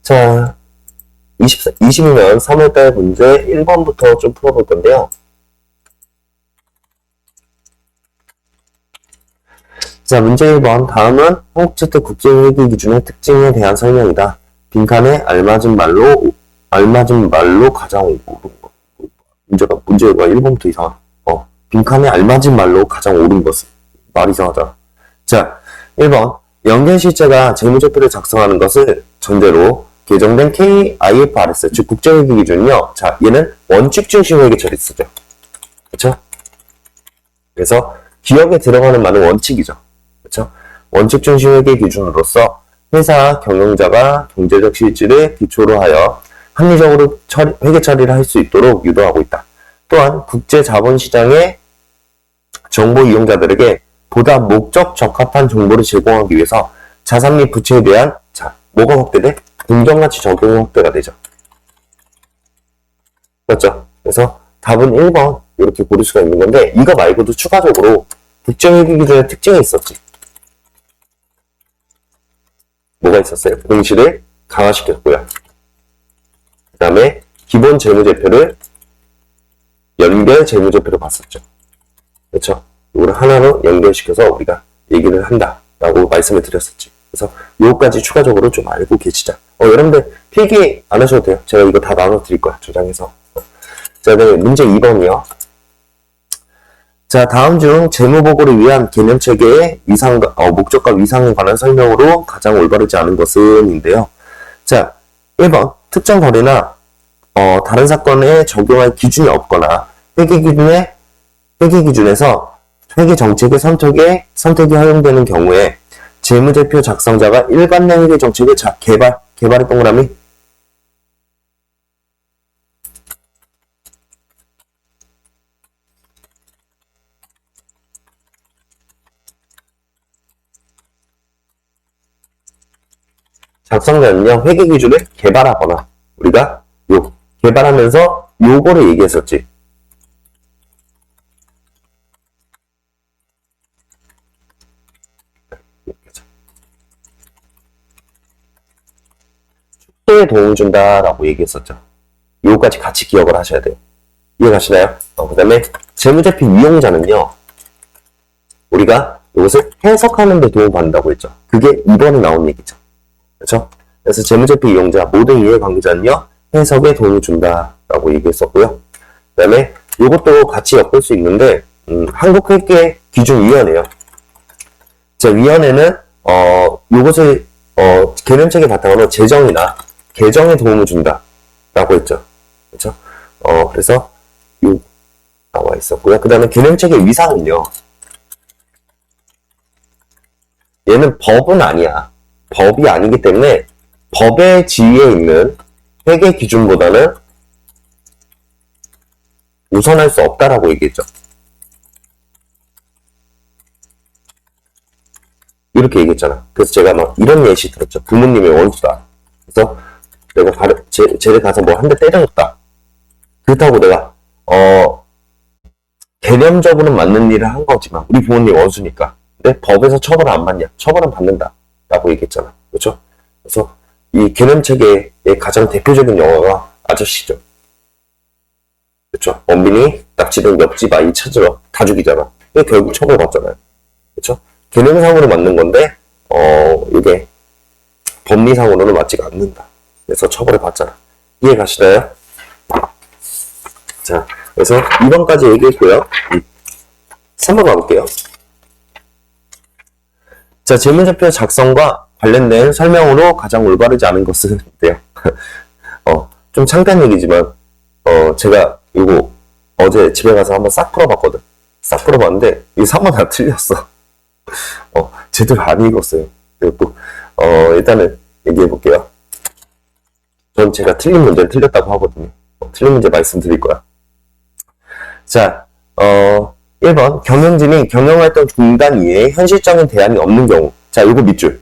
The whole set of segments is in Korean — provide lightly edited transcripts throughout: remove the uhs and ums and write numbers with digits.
자, 22년 3월달 문제 1번부터 좀 풀어볼 건데요. 자, 문제 1번. 다음은 한국주택 국제회계 기준의 특징에 대한 설명이다. 빈칸에 알맞은 말로 가장 옳은 것. 문제가 1번부터 이상하다. 빈칸에 알맞은 말로 가장 옳은 것은. 말 이상하다. 자, 1번. 연결실제가 재무제표를 작성하는 것을 전제로 개정된 KIFRS, 즉 국제회계 기준이요. 자, 얘는 원칙 중심 회계 처리쓰죠. 그쵸? 그래서 기억에 들어가는 말은 원칙이죠. 그쵸? 원칙 중심 회계 기준으로서 회사 경영자가 경제적 실질을 기초로 하여 합리적으로 회계 처리를 할 수 있도록 유도하고 있다. 또한 국제 자본시장의 정보 이용자들에게 보다 목적 적합한 정보를 제공하기 위해서 자산 및 부채에 대한 뭐가 확대돼? 공정가치 적용 확대가 되죠. 맞죠? 그래서 답은 1번 이렇게 고를 수가 있는 건데 이거 말고도 추가적으로 국제회계 기준의 특징이 있었지. 뭐가 있었어요? 공시를 강화시켰고요. 그 다음에 기본 재무제표를 연결 재무제표로 봤었죠. 그렇죠? 이걸 하나로 연결시켜서 우리가 얘기를 한다라고 말씀을 드렸었지. 그래서 요거까지 추가적으로 좀 알고 계시자. 여러분들 필기 안 하셔도 돼요. 제가 이거 다 나눠드릴 거야. 저장해서. 자, 네, 문제 2번이요. 자, 다음 중 재무보고를 위한 개념체계의 목적과 위상에 관한 설명으로 가장 올바르지 않은 것은 인데요. 자, 1번 특정 거래나 다른 사건에 적용할 기준이 없거나 회계 기준에서 회계 정책의 선택이 허용되는 경우에 재무제표 작성자가 일관된 회계 정책을 개발의 동그라미 작성자는요, 회계 기준을 개발하거나, 우리가 개발하면서 요거를 얘기했었지. 축소에 도움을 준다라고 얘기했었죠. 요거까지 같이 기억을 하셔야 돼요. 이해가시나요? 그 다음에 재무제표 이용자는요, 우리가 이것을 해석하는 데 도움받는다고 했죠. 그게 2번에 나온 얘기죠. 그렇죠? 그래서 재무제표 이용자 모든 이해관계자는요 해석에 도움을 준다라고 얘기했었고요. 그 다음에 이것도 같이 엮을 수 있는데 한국회계기준위원회요. 자, 위원회는 이것을 개념체계 바탕으로 재정이나 개정에 도움을 준다라고 했죠. 그렇죠? 그래서 요 나와 있었고요. 그 다음에 개념체계 위상은요. 얘는 법은 아니야. 법이 아니기 때문에 법의 지위에 있는 회계 기준보다는 우선할 수 없다라고 얘기했죠. 이렇게 얘기했잖아. 그래서 제가 막 이런 예시 들었죠. 부모님의 원수다. 그래서 내가 쟤를 가서 뭐 한 대 때려줬다. 그렇다고 내가 개념적으로는 맞는 일을 한 거지만 우리 부모님 원수니까. 근데 법에서 처벌을 안 받냐? 처벌은 받는다. 라고 얘기했잖아. 그렇죠? 그래서 이 개념체계의 가장 대표적인 영화가 아저씨죠. 그렇죠? 원빈이 납치된 옆집 아이 찾으러 다 죽이잖아. 이게 결국 처벌받잖아요. 그렇죠? 개념상으로 맞는 건데 이게 법리상으로는 맞지가 않는다. 그래서 처벌을 받잖아. 이해 가시나요? 자, 그래서 2번까지 얘기했고요. 3번 가볼게요. 자, 재무제표 작성과 관련된 설명으로 가장 올바르지 않은 것은 돼요. 좀 창피한 얘기지만 제가 이거 어제 집에 가서 한번 싹 풀어봤거든. 싹 풀어봤는데 이 3번 다 틀렸어. 제대로 안 읽었어요. 그리고 일단은 얘기해볼게요. 전 제가 틀린 문제를 틀렸다고 하거든요. 틀린 문제 말씀드릴 거야. 자, 1번 경영진이 경영활동 중단 이외에 현실적인 대안이 없는 경우. 자, 요거 밑줄.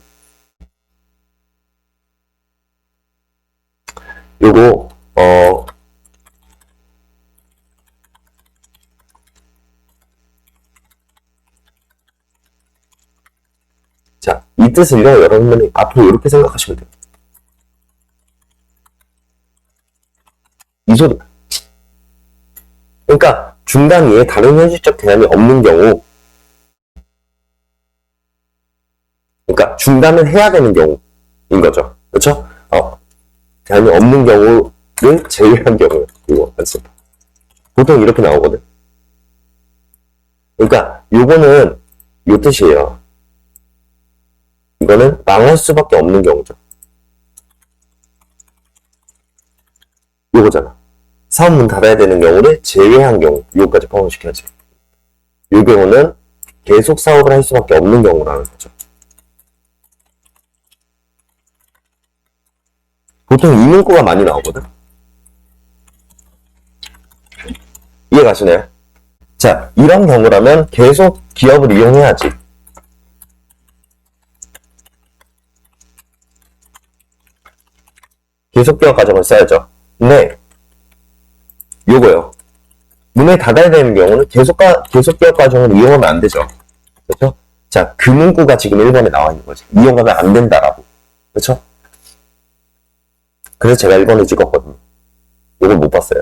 요거 자, 이 뜻을요 여러분들이 앞으로 이렇게 생각하시면 돼요. 이 소리. 그러니까 중단 위에 다른 현실적 대안이 없는 경우, 그러니까 중단을 해야 되는 경우인 거죠. 그렇죠? 대안이 없는 경우를 제외한 경우, 이거 말씀. 보통 이렇게 나오거든. 그러니까 요거는 요 뜻이에요. 이거는 망할 수밖에 없는 경우죠. 요거잖아. 사업 문 닫아야 되는 경우를 제외한 경우, 요거까지 포함시켜야지. 요 경우는 계속 사업을 할 수밖에 없는 경우라는 거죠. 보통 이 문구가 많이 나오거든. 이해 가시나요? 자, 이런 경우라면 계속 기업을 이용해야지. 계속 기업 과정을 써야죠. 근데 요거요. 문을 닫아야 되는 경우는 계속 기업 과정을 이용하면 안 되죠. 그렇죠? 자, 그 문구가 지금 1번에 나와 있는 거지. 이용하면 안 된다라고. 그렇죠? 그래서 제가 1번을 찍었거든요. 요걸 못 봤어요.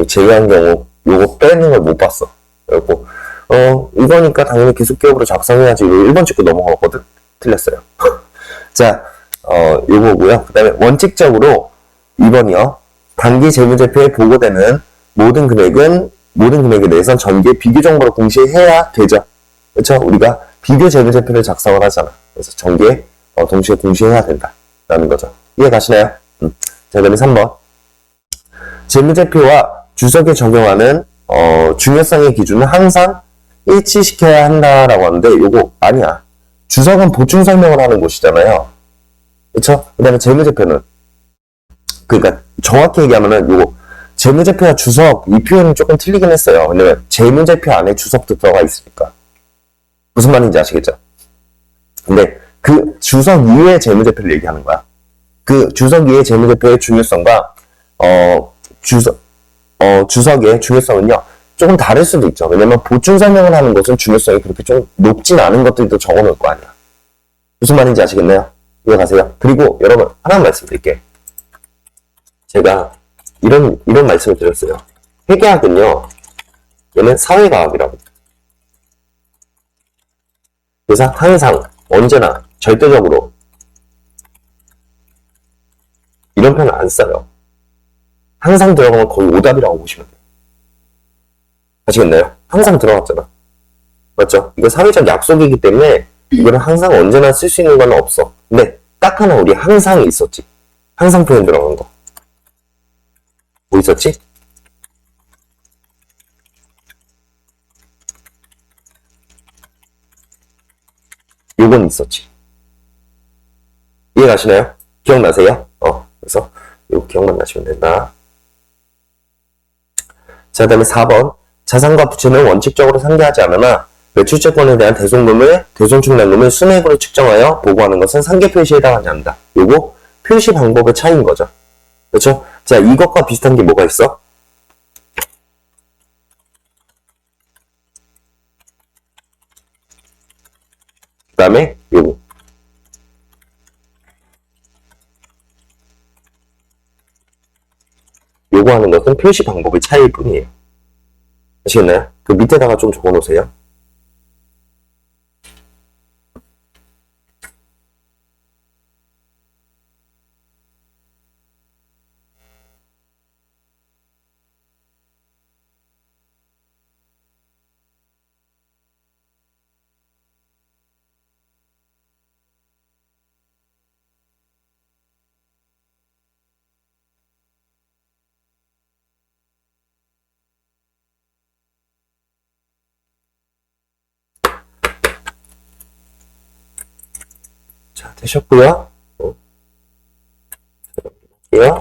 제외한 경우 요거 빼는 걸 못 봤어. 그리고 이거니까 당연히 계속 기업으로 작성해야지. 1번 찍고 넘어갔거든. 틀렸어요. 자, 요거고요. 그 다음에 원칙적으로 2번이요. 단기 재무제표에 보고되는 모든 금액에 대해선 전기의 비교 정보를 동시에 해야 되죠. 그렇죠? 우리가 비교 재무제표를 작성을 하잖아. 그래서 전기에 동시에 공시해야 된다라는 거죠. 이해 가시나요? 자, 그다음에 3번. 재무제표와 주석에 적용하는 중요성의 기준은 항상 일치시켜야 한다라고 하는데 요거 아니야. 주석은 보충 설명을 하는 곳이잖아요. 그쵸? 그 다음에 재무제표는 그러니까 정확히 얘기하면은 요거 재무제표와 주석 이 표현은 조금 틀리긴 했어요. 왜냐면 재무제표 안에 주석도 들어가 있으니까. 무슨 말인지 아시겠죠? 근데 그 주석 이외의 재무제표를 얘기하는 거야. 그 주석 이외의 재무제표의 중요성과 주석의 중요성은요 조금 다를 수도 있죠. 왜냐면 보충 설명을 하는 것은 중요성이 그렇게 좀 높진 않은 것들도 적어놓을 거 아니야. 무슨 말인지 아시겠나요? 이해가세요? 그리고 여러분 하나 말씀드릴게. 제가 이런 말씀을 드렸어요. 회계학은요 얘는 사회과학이라고. 그래서 항상 언제나 절대적으로 이런 표현을 안 써요. 항상 들어가면 거의 오답이라고 보시면 돼요. 아시겠나요? 항상 들어갔잖아. 맞죠? 이거 사회적 약속이기 때문에 이거는 항상 언제나 쓸 수 있는 건 없어. 근데 딱 하나 우리 항상이 있었지. 항상 표현 들어간 거. 뭐 있었지? 요건 있었지. 이해 가시나요? 기억나세요? 그래서 요 기억만 나시면 된다. 자, 그 다음에 4번. 자산과 부채는 원칙적으로 상대하지 않으나 매출채권에 대한 대손축납금을 순액으로 측정하여 보고하는 것은 상계 표시에 해당하지 않는다. 요거 표시 방법의 차이인 거죠. 그렇죠? 자, 이것과 비슷한 게 뭐가 있어? 그 다음에 요거. 요거 하는 것은 표시 방법의 차이일 뿐이에요. 아시겠나요? 그 밑에다가 좀 적어 놓으세요. 자, 되셨고요. 할게요.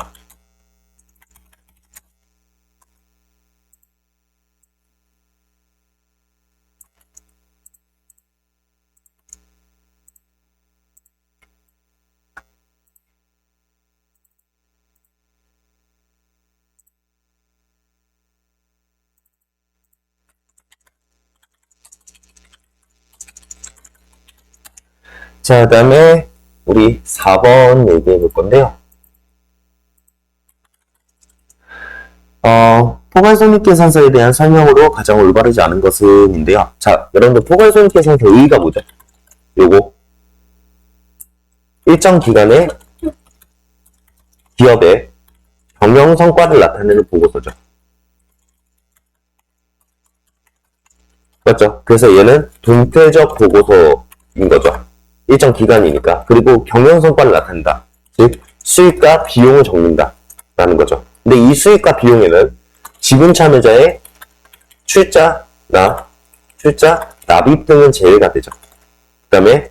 자, 그 다음에 우리 4번 얘기해 볼 건데요. 포괄손익계산서에 대한 설명으로 가장 올바르지 않은 것은인데요. 자, 여러분들 포괄손익계산서 의의가 뭐죠? 요거 일정 기간에 기업의 경영 성과를 나타내는 보고서죠. 맞죠? 그래서 얘는 동태적 보고서인 거죠. 일정 기간이니까. 그리고 경영 성과를 나타낸다. 즉 수익과 비용을 적는다 라는 거죠. 근데 이 수익과 비용에는 지분 참여자의 출자, 납입 등은 제외가 되죠. 그 다음에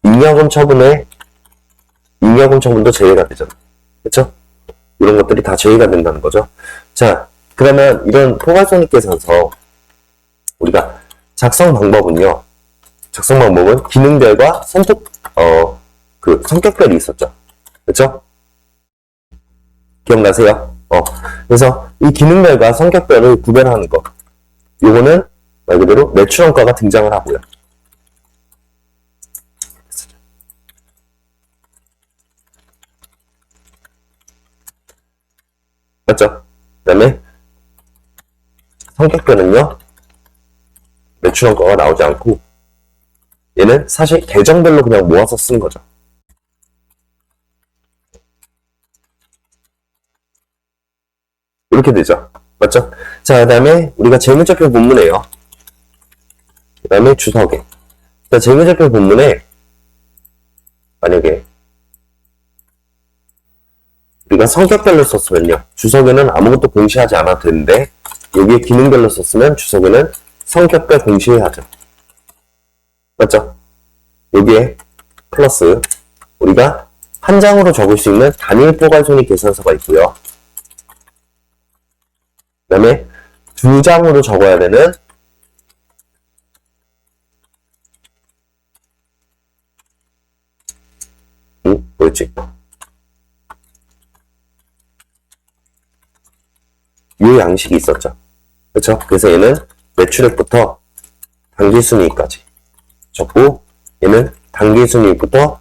잉여금 처분도 제외가 되죠. 그쵸? 이런 것들이 다 제외가 된다는 거죠. 자, 그러면 이런 포괄손익계산서 우리가 작성 방법은 기능별과 성격별이 있었죠. 그쵸? 기억나세요? 그래서 이 기능별과 성격별을 구별하는 거. 요거는 말 그대로 매출원가가 등장을 하고요. 맞죠? 그 다음에 성격별은요, 매출원가가 나오지 않고 얘는 사실 계정별로 그냥 모아서 쓴 거죠. 이렇게 되죠. 맞죠? 자, 그 다음에 우리가 재무제표 본문에요. 그 다음에 주석에. 자, 재무제표 본문에 만약에 우리가 성격별로 썼으면요. 주석에는 아무것도 공시하지 않아도 되는데 여기에 기능별로 썼으면 주석에는 성격별 공시해야 하죠. 맞죠? 여기에 플러스 우리가 한 장으로 적을 수 있는 단일 포괄손익계산서가 있고요. 그 다음에 두 장으로 적어야 되는 뭐였지? 이 양식이 있었죠. 그렇죠? 그래서 얘는 매출액부터 당기순이익까지 적고 얘는 당기순이익부터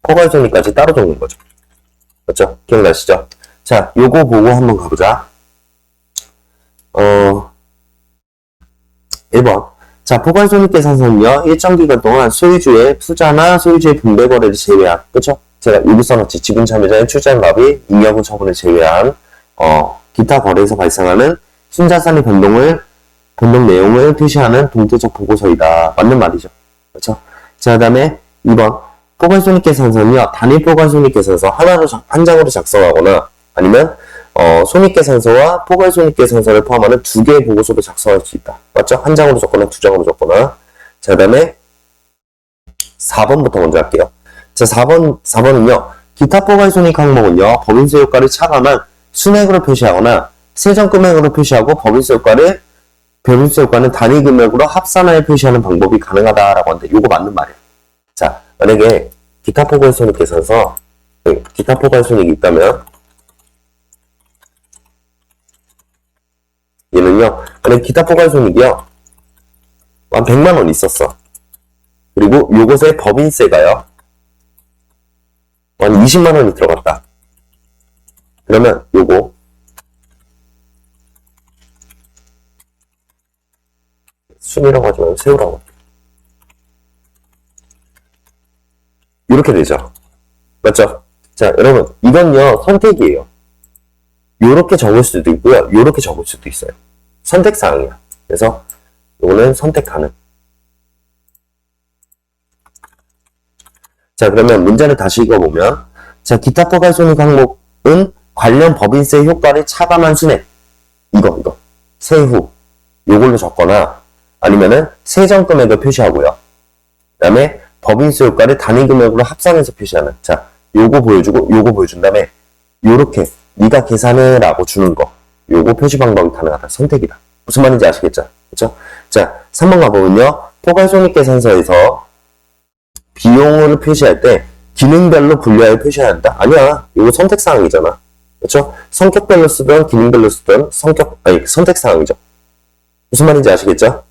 포괄손익까지 따로 적는 거죠. 그렇죠? 기억나시죠? 자, 요거 보고 한번 가보자. 1번. 자, 포괄손익계산서는요, 일정 기간 동안 소유주의 투자나 소유주의 분배 거래를 제외한, 그쵸? 제가 여기 써놨지. 지분 참여자의 출자 납입, 잉여금 처분을 제외한, 기타 거래에서 발생하는 순자산의 변동 내용을 표시하는 동태적 보고서이다. 맞는 말이죠. 그렇죠? 자, 그 다음에 2번. 포괄손익계산서는요, 단일 포괄손익계산서 한 장으로 작성하거나 아니면 손익계산서와 포괄손익계산서를 포함하는 두 개의 보고서도 작성할 수 있다. 맞죠? 한 장으로 적거나 두 장으로 적거나. 자, 그 다음에 4번부터 먼저 할게요. 자, 4번은요, 기타 포괄손익 항목은요, 법인세 효과를 차감한 순액으로 표시하거나 세전 금액으로 표시하고 법인세 효과는 단위 금액으로 합산하여 표시하는 방법이 가능하다라고 하는데 요거 맞는 말이에요. 자, 만약에 기타 포괄손익계산서 기타 포괄손익이 있다면 얘는요, 만약에 기타 포괄손익이요 한 100만원 있었어. 그리고 요것에 법인세가요 한 20만원이 들어갔다. 그러면 요거 순이라고 하지 말고 세우라고. 이렇게 되죠. 맞죠? 자, 여러분 이건요 선택이에요. 요렇게 적을 수도 있고요. 요렇게 적을 수도 있어요. 선택사항이야. 그래서 요거는 선택 가능. 자, 그러면 문제를 다시 읽어보면 자, 기타 포괄손익 항목은 관련 법인세 효과를 차감한 순액 이거 세후 요걸로 적거나 아니면은 세전 금액을 표시하고요. 그 다음에 법인세 효과를 단위 금액으로 합산해서 표시하는 자, 요거 보여주고 요거 보여준 다음에 요렇게 네가 계산해 라고 주는 거 요거 표시 방법이 가능하다. 선택이다. 무슨 말인지 아시겠죠? 그쵸? 자, 3번 가보면요. 포괄손익계산서에서 비용을 표시할 때 기능별로 분류하여 표시해야 한다? 아니야. 이거 선택사항이잖아. 그쵸? 성격별로 쓰든 기능별로 쓰든 선택사항이죠. 무슨 말인지 아시겠죠?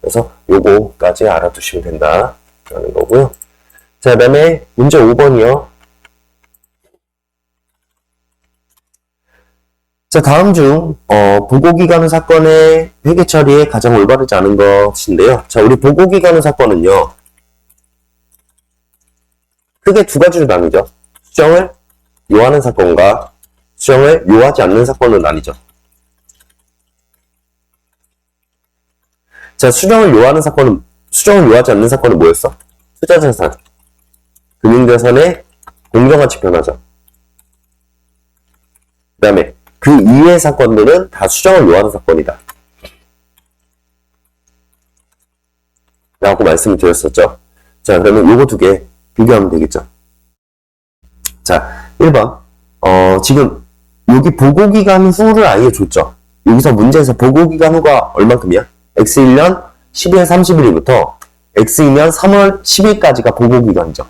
그래서 요거까지 알아두시면 된다. 라는 거고요. 자, 그 다음에 문제 5번이요. 자, 다음 중, 보고기관후 사건의 회계 처리에 가장 올바르지 않은 것인데요. 자, 우리 보고기관후 사건은요, 크게 두 가지로 나뉘죠. 수정을 요하는 사건과 수정을 요하지 않는 사건으로 나뉘죠. 자, 수정을 요하지 않는 사건은 뭐였어? 투자자산, 금융자산의 공정가치 변화죠. 그 다음에 그 이외의 사건들은 다 수정을 요하는 사건이다. 라고 말씀을 드렸었죠. 자, 그러면 요거 두 개 비교하면 되겠죠. 자, 1번. 지금 여기 보고기간 후를 아예 줬죠. 여기서 문제에서 보고기간 후가 얼만큼이야? X1년 12월 30일부터 X이면 3월 10일까지가 보고기간이죠.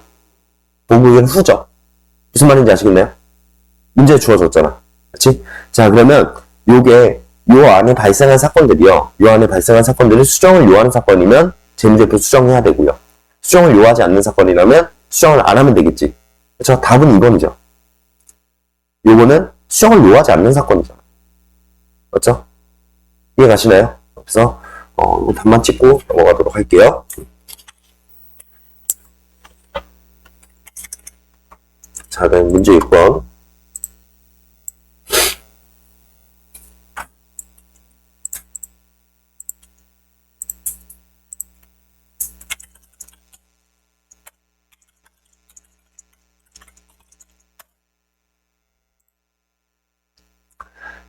보고기간 후죠. 무슨 말인지 아시겠나요? 문제에 주어졌잖아. 그치? 자, 그러면 요게 요 안에 발생한 사건들이요. 요 안에 발생한 사건들이 수정을 요하는 사건이면 재무제표 수정해야 되고요. 수정을 요하지 않는 사건이라면 수정을 안 하면 되겠지. 그쵸? 답은 2번이죠. 요거는 수정을 요하지 않는 사건이잖아. 맞죠? 이해 가시나요? 그래서 이거 답만 찍고 넘어가도록 할게요. 자, 그럼 문제 6번.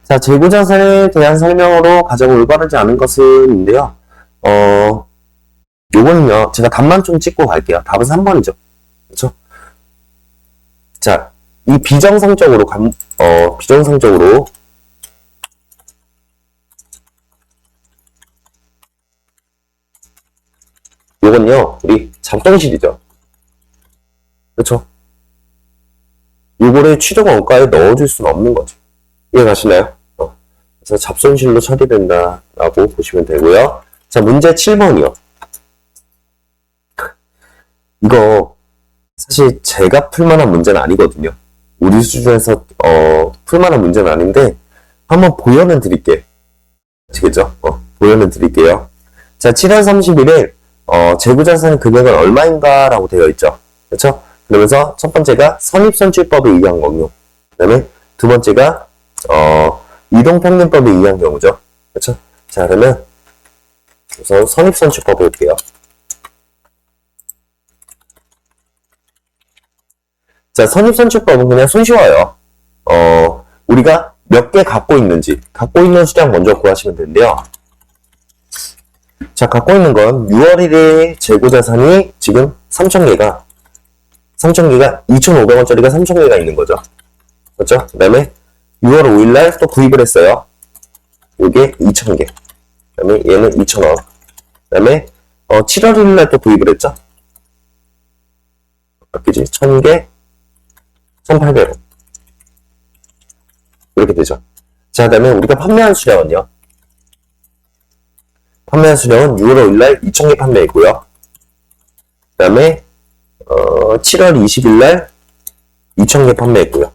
자, 재고자산에 대한 설명으로 가장 올바르지 않은 것은인데요. 요거는요, 제가 답만 좀 찍고 갈게요. 답은 3번이죠. 그쵸? 자, 이 비정상적으로, 비정상적으로, 요건요, 우리 잡동실이죠. 그쵸? 요거를 취득 원가에 넣어줄 수는 없는 거죠. 이해 가시나요? 그래서 잡손실로 처리된다라고 보시면 되고요. 자, 문제 7번이요. 이거 사실 제가 풀만한 문제는 아니거든요. 우리 수준에서 풀만한 문제는 아닌데 한번 보여는 드릴게요. 아시겠죠? 보여는 드릴게요. 자, 7월 30일에 재고자산 금액은 얼마인가 라고 되어 있죠. 그렇죠? 그러면서 첫 번째가 선입선출법에 의한 경우, 그 다음에 두 번째가 이동평균법에 의한 경우죠. 그렇죠? 자, 그러면 우선 선입선출법 볼게요. 자, 선입선출법은 그냥 손쉬워요. 우리가 몇 개 갖고 있는지, 갖고 있는 수량 먼저 구하시면 되는데요. 자, 갖고 있는 건 6월 1일 재고자산이 지금 3,000개가 2,500원짜리가 3,000개가 있는 거죠. 그렇죠? 그 다음에 6월 5일날 또 구입을 했어요. 요게 2,000개. 그 다음에 얘는 2,000원. 그 다음에 7월 1일날 또 구입을 했죠. 바뀌지? 1,000개, 1,800원. 이렇게 되죠. 자, 그 다음에 우리가 판매한 수량은요. 판매한 수량은 6월 5일날 2,000개 판매했고요. 그 다음에 7월 20일날 2,000개 판매했고요.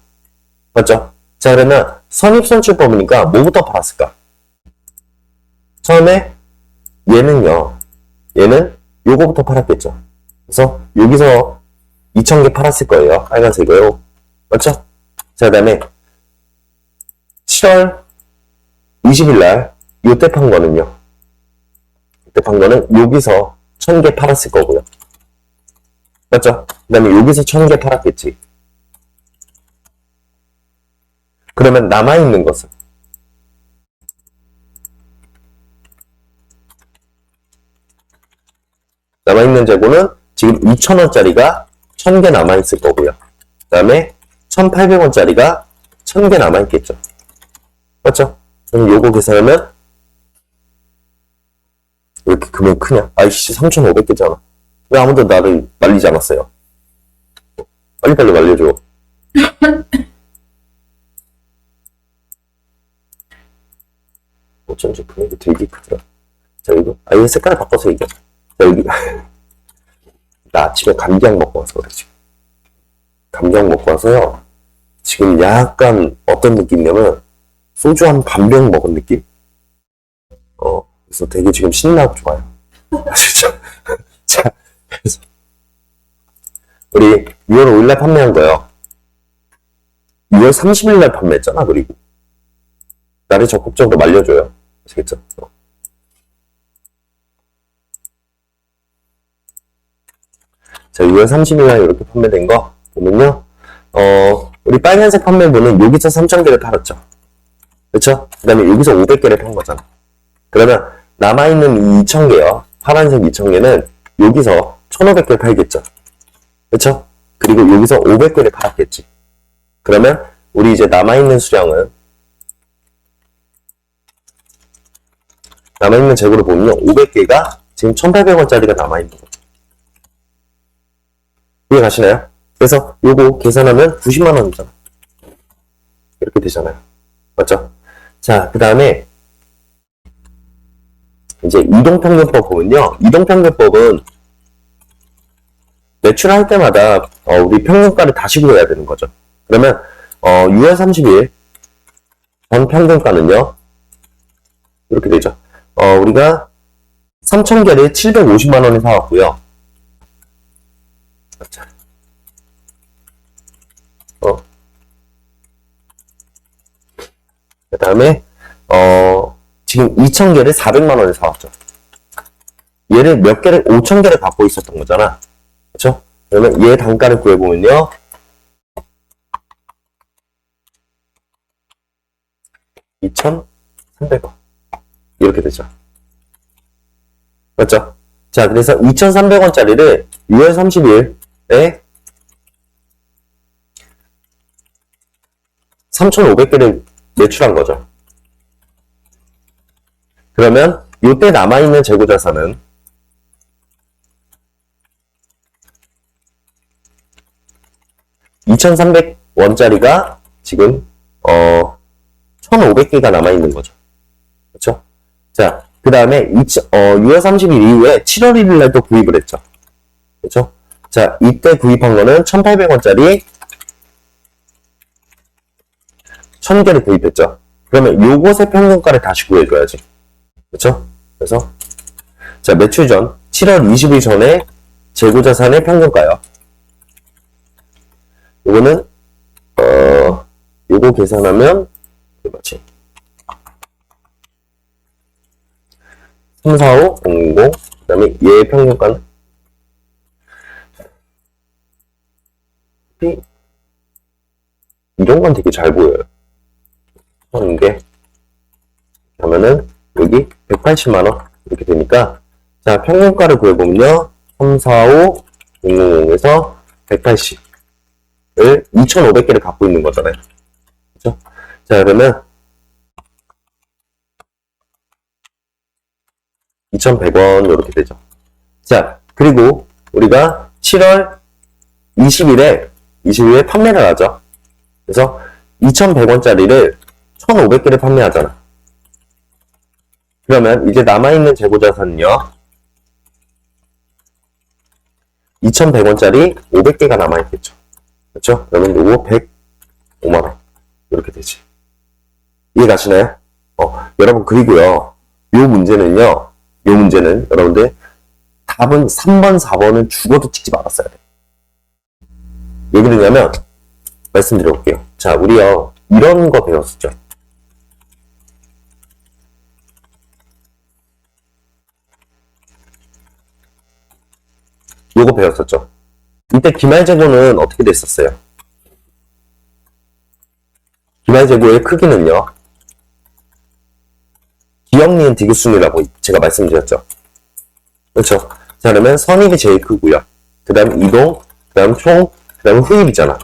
맞죠? 자, 그러면 선입선출법이니까 뭐부터 팔았을까? 처음에 얘는 요거부터 팔았겠죠. 그래서 여기서 2,000개 팔았을 거예요. 빨간색으로. 맞죠? 자, 그 다음에 7월 20일날 요때 판 거는요. 요때 판 거는 여기서 1,000개 팔았을 거고요. 맞죠? 그 다음에 여기서 1,000개 팔았겠지. 그러면 남아있는 것은? 남아있는 재고는 지금 2,000원짜리가 1,000개 남아있을 거고요. 그 다음에 1,800원짜리가 1,000개 남아있겠죠. 맞죠? 그럼 요거 계산하면 왜 이렇게 금액 크냐? 아이씨, 3,500개잖아. 왜 아무도 나를 말리지 않았어요? 빨리빨리 말려줘. 어쩐지 금액이 되게 크더라. 자, 이거 아예 색깔 바꿔서 얘기해. 자, 여기 나 아침에 감기약 먹고 와서 그래, 지금. 감기약 먹고 와서요. 지금 약간 어떤 느낌이냐면 소주 한 반병 먹은 느낌? 그래서 되게 지금 신나고 좋아요. 아시죠? 자, 그래서 우리 6월 5일날 판매한 거요. 6월 30일날 판매했잖아, 그리고. 나를 적극적으로 말려줘요. 아시겠죠? 자, 6월 30일날 이렇게 판매된 거 보면요. 우리 빨간색 판매분은 여기서 3,000개를 팔았죠. 그쵸? 그 다음에 여기서 500개를 판 거잖아. 그러면 남아있는 이 2,000개요. 파란색 2,000개는 여기서 1,500개를 팔겠죠. 그쵸? 그리고 여기서 500개를 팔았겠지. 그러면 우리 이제 남아있는 수량은 남아있는 재고를 보면요. 500개가 지금 1,800원짜리가 남아있는 거죠. 이해 가시나요? 그래서 요거 계산하면 90만원이잖아. 이렇게 되잖아요. 맞죠? 자, 그 다음에 이제 이동평균법 보면요. 이동평균법은 매출할 때마다 우리 평균가를 다시 구해야 되는 거죠. 그러면 6월 30일 전 평균가는요. 이렇게 되죠. 우리가 3,000개를 750만원에 사왔고요. 그 다음에 지금 2,000개를 400만원에 사왔죠. 얘를 몇 개를 5,000개를 갖고 있었던 거잖아. 그쵸? 그러면 얘 단가를 구해보면요. 2,300원 이렇게 되죠. 맞죠? 자, 그래서 2,300원짜리를 6월 30일에 3,500개를 매출한 거죠. 그러면 요때 남아있는 재고자산은 2,300원짜리가 지금 1,500개가 남아있는 거죠. 그렇죠? 자, 그 다음에 6월 30일 이후에 7월 1일 날 또 구입을 했죠. 그렇죠? 자, 이때 구입한 거는 1,800원짜리 1,000개를 구입했죠. 그러면 요것의 평균가를 다시 구해줘야지. 그렇죠? 그래서 자, 매출 전 7월 20일 전에 재고자산의 평균가요. 요거는 요거 계산하면 맞지? 345, 000, 그 다음에 얘의 평균가는 이런 건 되게 잘 보여요. 하는 게 하면은 여기 180만원 이렇게 되니까 자, 평균가를 구해보면요. 345, 000에서 180을 2,500개를 갖고 있는 거잖아요. 그렇죠? 자, 그러면 2,100원 이렇게 되죠. 자, 그리고 우리가 7월 20일에 판매를 하죠. 그래서 2,100원짜리를 1,500개를 판매하잖아. 그러면 이제 남아있는 재고자산은요. 2,100원짜리 500개가 남아있겠죠. 그렇죠? 그러면 요거 105만원 이렇게 되지. 이해 가시나요? 여러분, 그리고요. 요 문제는 여러분들 답은 3번, 4번은 죽어도 찍지 말았어야 돼. 왜 그러냐면 말씀드려볼게요. 자, 우리요 이런 거 배웠었죠. 요거 배웠었죠. 이때 기말재고는 어떻게 됐었어요? 기말재고의 크기는요. 기억, 니은, 디귿순이라고 제가 말씀드렸죠. 그렇죠? 자, 그러면 선입이 제일 크고요. 그 다음 이동, 그 다음 총, 그 다음 후입이잖아.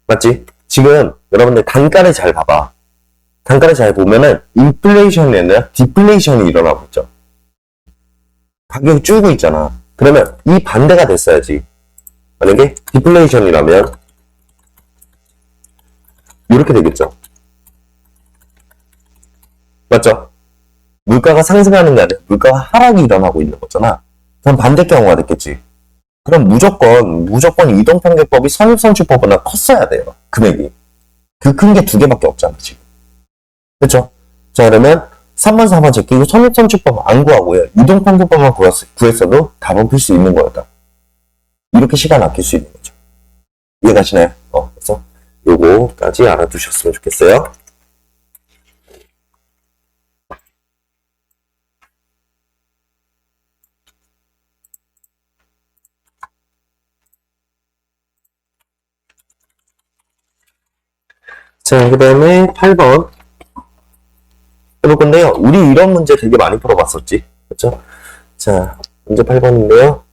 맞지? 지금 여러분들 단가를 잘 봐봐. 단가를 잘 보면은 인플레이션이 아니라 디플레이션이 일어나고 있죠. 가격이 줄고 있잖아. 그러면 이 반대가 됐어야지. 만약에 디플레이션이라면 이렇게 되겠죠. 맞죠? 물가가 상승하는 게 아니라 물가가 하락이 일어나고 있는 거잖아. 그럼 반대 경우가 됐겠지. 그럼 무조건 이동평균법이 선입선출법보다 컸어야 돼요. 금액이. 그 큰 게 두 개밖에 없잖아, 지금. 그쵸? 자, 그러면 3번, 4번 제끼고 선입선출법 안 구하고요. 이동평균법만 구했어도 답은 풀 수 있는 거였다. 이렇게 시간 아낄 수 있는 거죠. 이해가시나요? 그래서 요거까지 알아두셨으면 좋겠어요. 자, 그 다음에 8번 해볼 건데요. 우리 이런 문제 되게 많이 풀어봤었지. 그쵸? 자, 문제 8번인데요.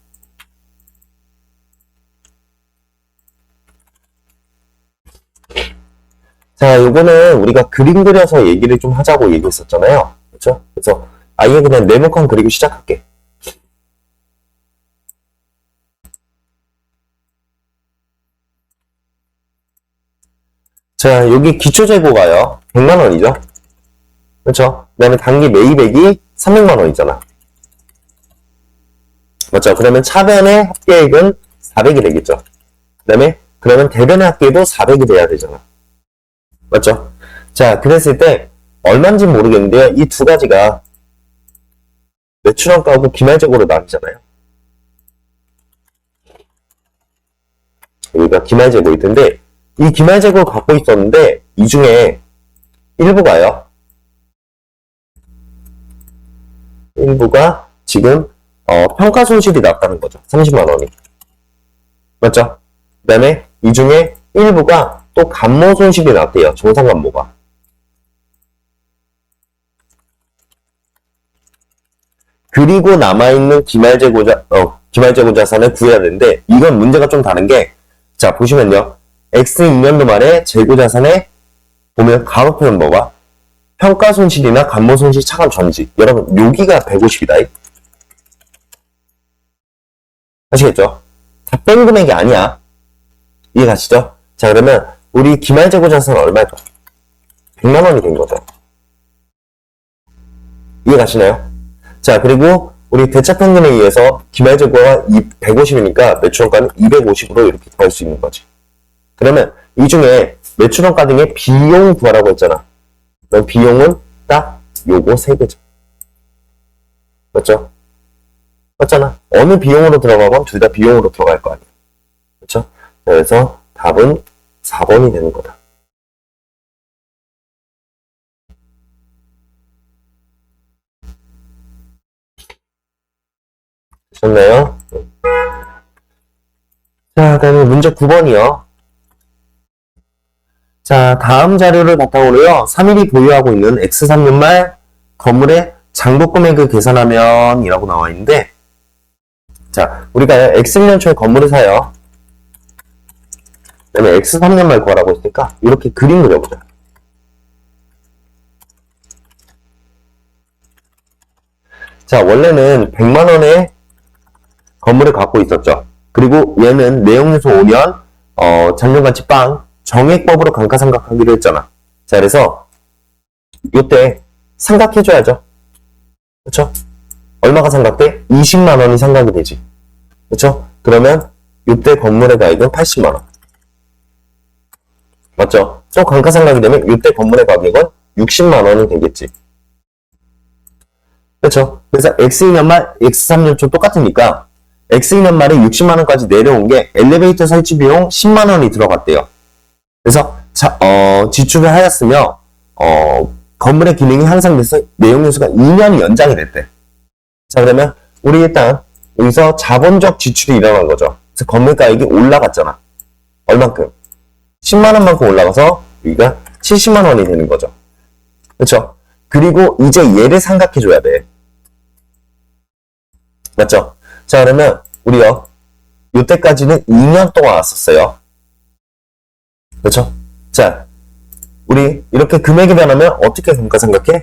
자, 요거는 우리가 그림 그려서 얘기를 좀 하자고 얘기했었잖아요. 그쵸? 그래서 아예 그냥 네모칸 그리고 시작할게. 자, 여기 기초재고가요. 100만원이죠? 그렇죠? 그 다음에 단기 매입액이 300만원이잖아. 맞죠? 그러면 차변의 합계액은 400이 되겠죠? 그 다음에 그러면 대변의 합계도 400이 돼야 되잖아. 맞죠? 자, 그랬을 때 얼마인지 모르겠는데요. 이 두 가지가 매출원가하고 기말재고로 나뉘잖아요. 여기가 기말재고일 텐데 이 기말재고를 갖고 있었는데 이 중에 일부가요. 일부가 지금 평가 손실이 났다는 거죠. 30만원이. 맞죠? 그 다음에 이 중에 일부가 또 감모 손실이 났대요. 정상감모가. 그리고 남아있는 기말재고 자산을 구해야 되는데 이건 문제가 좀 다른 게 자, 보시면요. X2년도 말에 재고자산에 보면 가로표는 뭐가? 평가 손실이나 감모 손실 차감 전지. 여러분, 여기가 150이다. 아시겠죠? 다 뺀 금액이 아니야. 이해 가시죠? 자, 그러면 우리 기말재고 자산은 얼마일까? 100만원이 된 거죠. 이해 가시나요? 자, 그리고 우리 대차평균에 의해서 기말재고가 150이니까 매출원가는 250으로 이렇게 구할 수 있는 거지. 그러면 이 중에 매출원가 등의 비용 구하라고 했잖아. 그럼 비용은 딱 요거 세 개죠. 맞죠? 맞잖아. 어느 비용으로 들어가건 둘 다 비용으로 들어갈 거 아니야. 그렇죠? 그래서 답은 4번이 되는 거다. 되셨나요? 자, 다음에 문제 9번이요. 자, 다음 자료를 바탕으로요. 3일이 보유하고 있는 X3년 말 건물의 장부 금액을 계산하면 이라고 나와 있는데 자, 우리가 X1년 초에 건물을 사요. 그 다음에 X3년 말 구하라고 했으니까 이렇게 그림 그려보자. 자, 원래는 100만원의 건물을 갖고 있었죠. 그리고 얘는 내용요소 5년, 잔존가치 빵, 정액법으로 감가상각하기로 했잖아. 자, 그래서 이때 상각해줘야죠. 그쵸? 얼마가 상각돼? 20만원이 상각이 되지. 그쵸? 그러면 이때 건물의 가액은 80만원. 맞죠? 또 감가상각이 되면 이때 건물의 가격은 60만원이 되겠지. 그쵸? 그래서 X2년 말, X3년 초 똑같으니까 X2년 말에 60만원까지 내려온 게 엘리베이터 설치 비용 10만원이 들어갔대요. 그래서 지출을 하였으며 건물의 기능이 향상돼서 내용요소가 2년이 연장이 됐대. 자, 그러면 우리 일단 여기서 자본적 지출이 일어난 거죠. 그래서 건물가액이 올라갔잖아. 얼만큼? 10만원만큼 올라가서 여기가 70만원이 되는 거죠. 그렇죠? 그리고 이제 얘를 삼각해줘야 돼. 맞죠? 자, 그러면 우리요. 요때까지는 2년 동안 왔었어요. 그렇죠? 자, 우리 이렇게 금액이 변하면 어떻게 감가상각해?